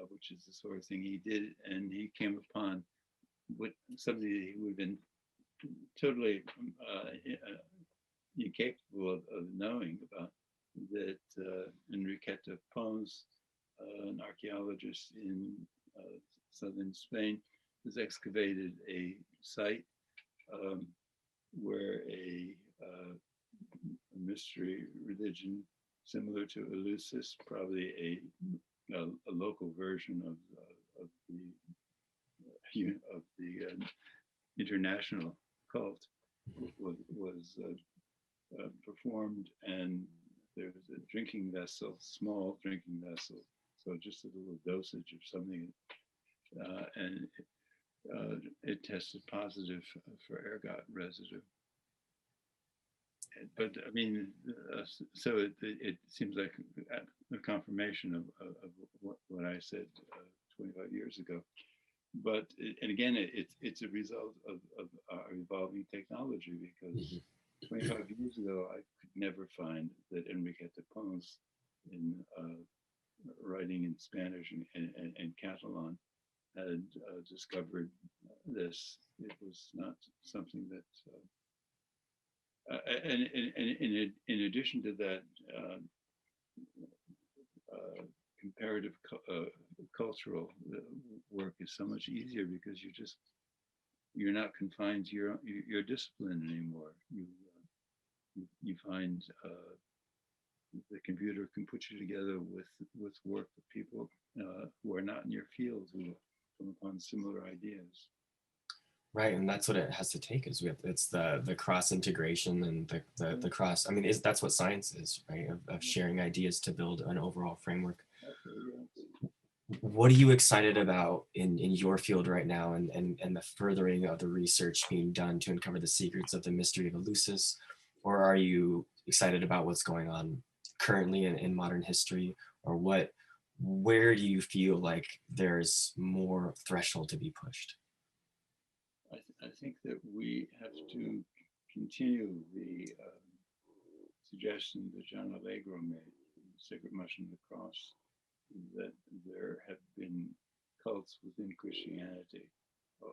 which is the sort of thing he did, and he came upon something that he would have been totally incapable of knowing about, that Enriqueta Pons, an archaeologist in southern Spain, has excavated a site where a mystery religion similar to Eleusis, probably a local version of the international cult, was performed, and there was a drinking vessel, small drinking vessel, so just a little dosage of something, and it tested positive for ergot residue. But I mean, so it seems like a confirmation of what I said 25 years ago. But and again, it's a result of our evolving technology, because 25 years ago, I could never find that Enriqueta Pons, in writing in Spanish and Catalan, had discovered this. It was not something that, and in addition to that, comparative cultural work is so much easier, because you're not confined to your discipline anymore. You find the computer can put you together with work of people who are not in your field, who come upon similar ideas. Right, and that's what it has to take. It's the cross integration and the cross. I mean, that's what science is, right? Of sharing ideas to build an overall framework. What are you excited about in your field right now, and the furthering of the research being done to uncover the secrets of the mystery of Eleusis? Or are you excited about what's going on currently in modern history? Or where do you feel like there's more threshold to be pushed? I think that we have to continue the suggestion that John Allegro made in Sacred Mushroom of the Cross, that there have been cults within Christianity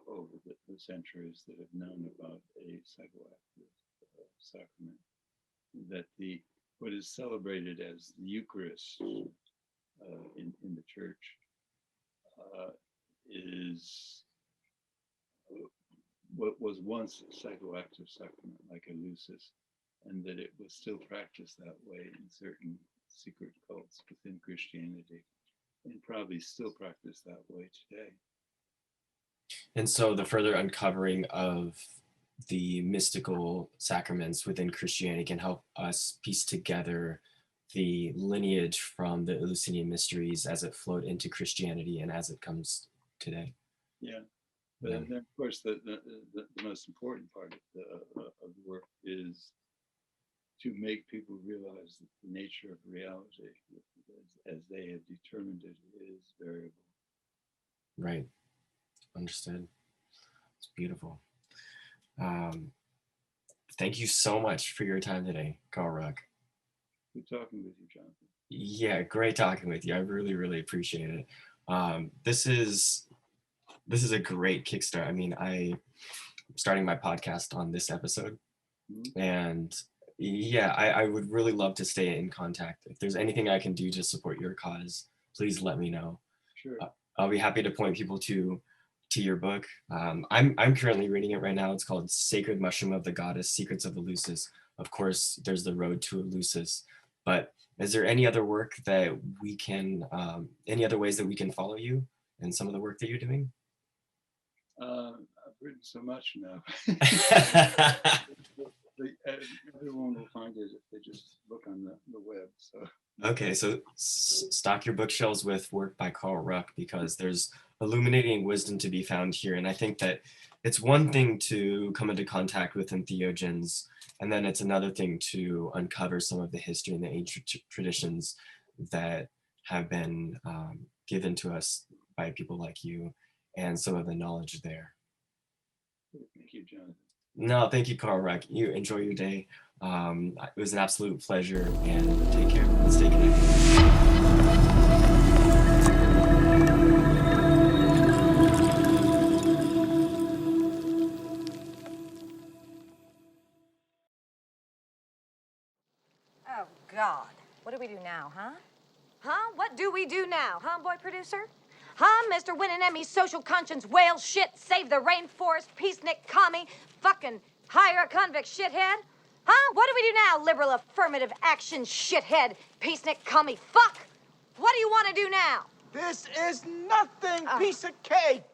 over the centuries that have known about a psychoactive sacrament, that what is celebrated as the Eucharist in the church is what was once a psychoactive sacrament, like Eleusis, and that it was still practiced that way in certain secret cults within Christianity, and probably still practiced that way today. And so the further uncovering of the mystical sacraments within Christianity can help us piece together the lineage from the Eleusinian mysteries as it flowed into Christianity and as it comes today. Yeah, but then of course the most important part of the work is to make people realize that the nature of reality, as they have determined it, is variable. Right. Understood. It's beautiful. Thank you so much for your time today, Carl Ruck. Good talking with you, Jonathan. Yeah, great talking with you. I really, really appreciate it. This is a great kickstart. I mean, I'm starting my podcast on this episode, and yeah, I would really love to stay in contact. If there's anything I can do to support your cause, please let me know. Sure. I'll be happy to point people to your book. I'm currently reading it right now. It's called Sacred Mushroom of the Goddess, Secrets of Eleusis. Of course, there's the road to Eleusis, but is there any other work that we can, any other ways that we can follow you and some of the work that you're doing? written so much now. Everyone will find it if they just look on the web. So. Okay, so stock your bookshelves with work by Carl Ruck, because there's illuminating wisdom to be found here. And I think that it's one thing to come into contact with entheogens, and then it's another thing to uncover some of the history and the ancient traditions that have been given to us by people like you, and some of the knowledge there. Thank you, Jonathan. No, thank you, Carl Ruck. You enjoy your day. It was an absolute pleasure, and take care. Let's stay connected. Oh, God. What do we do now, huh? Huh? What do we do now, huh, boy producer? Huh, Mr. Winning Emmy, social conscience, whale shit, save the rainforest, peacenik commie, fucking hire a convict shithead? Huh? What do we do now, liberal affirmative action shithead, peacenik commie fuck? What do you want to do now? This is nothing, piece of cake.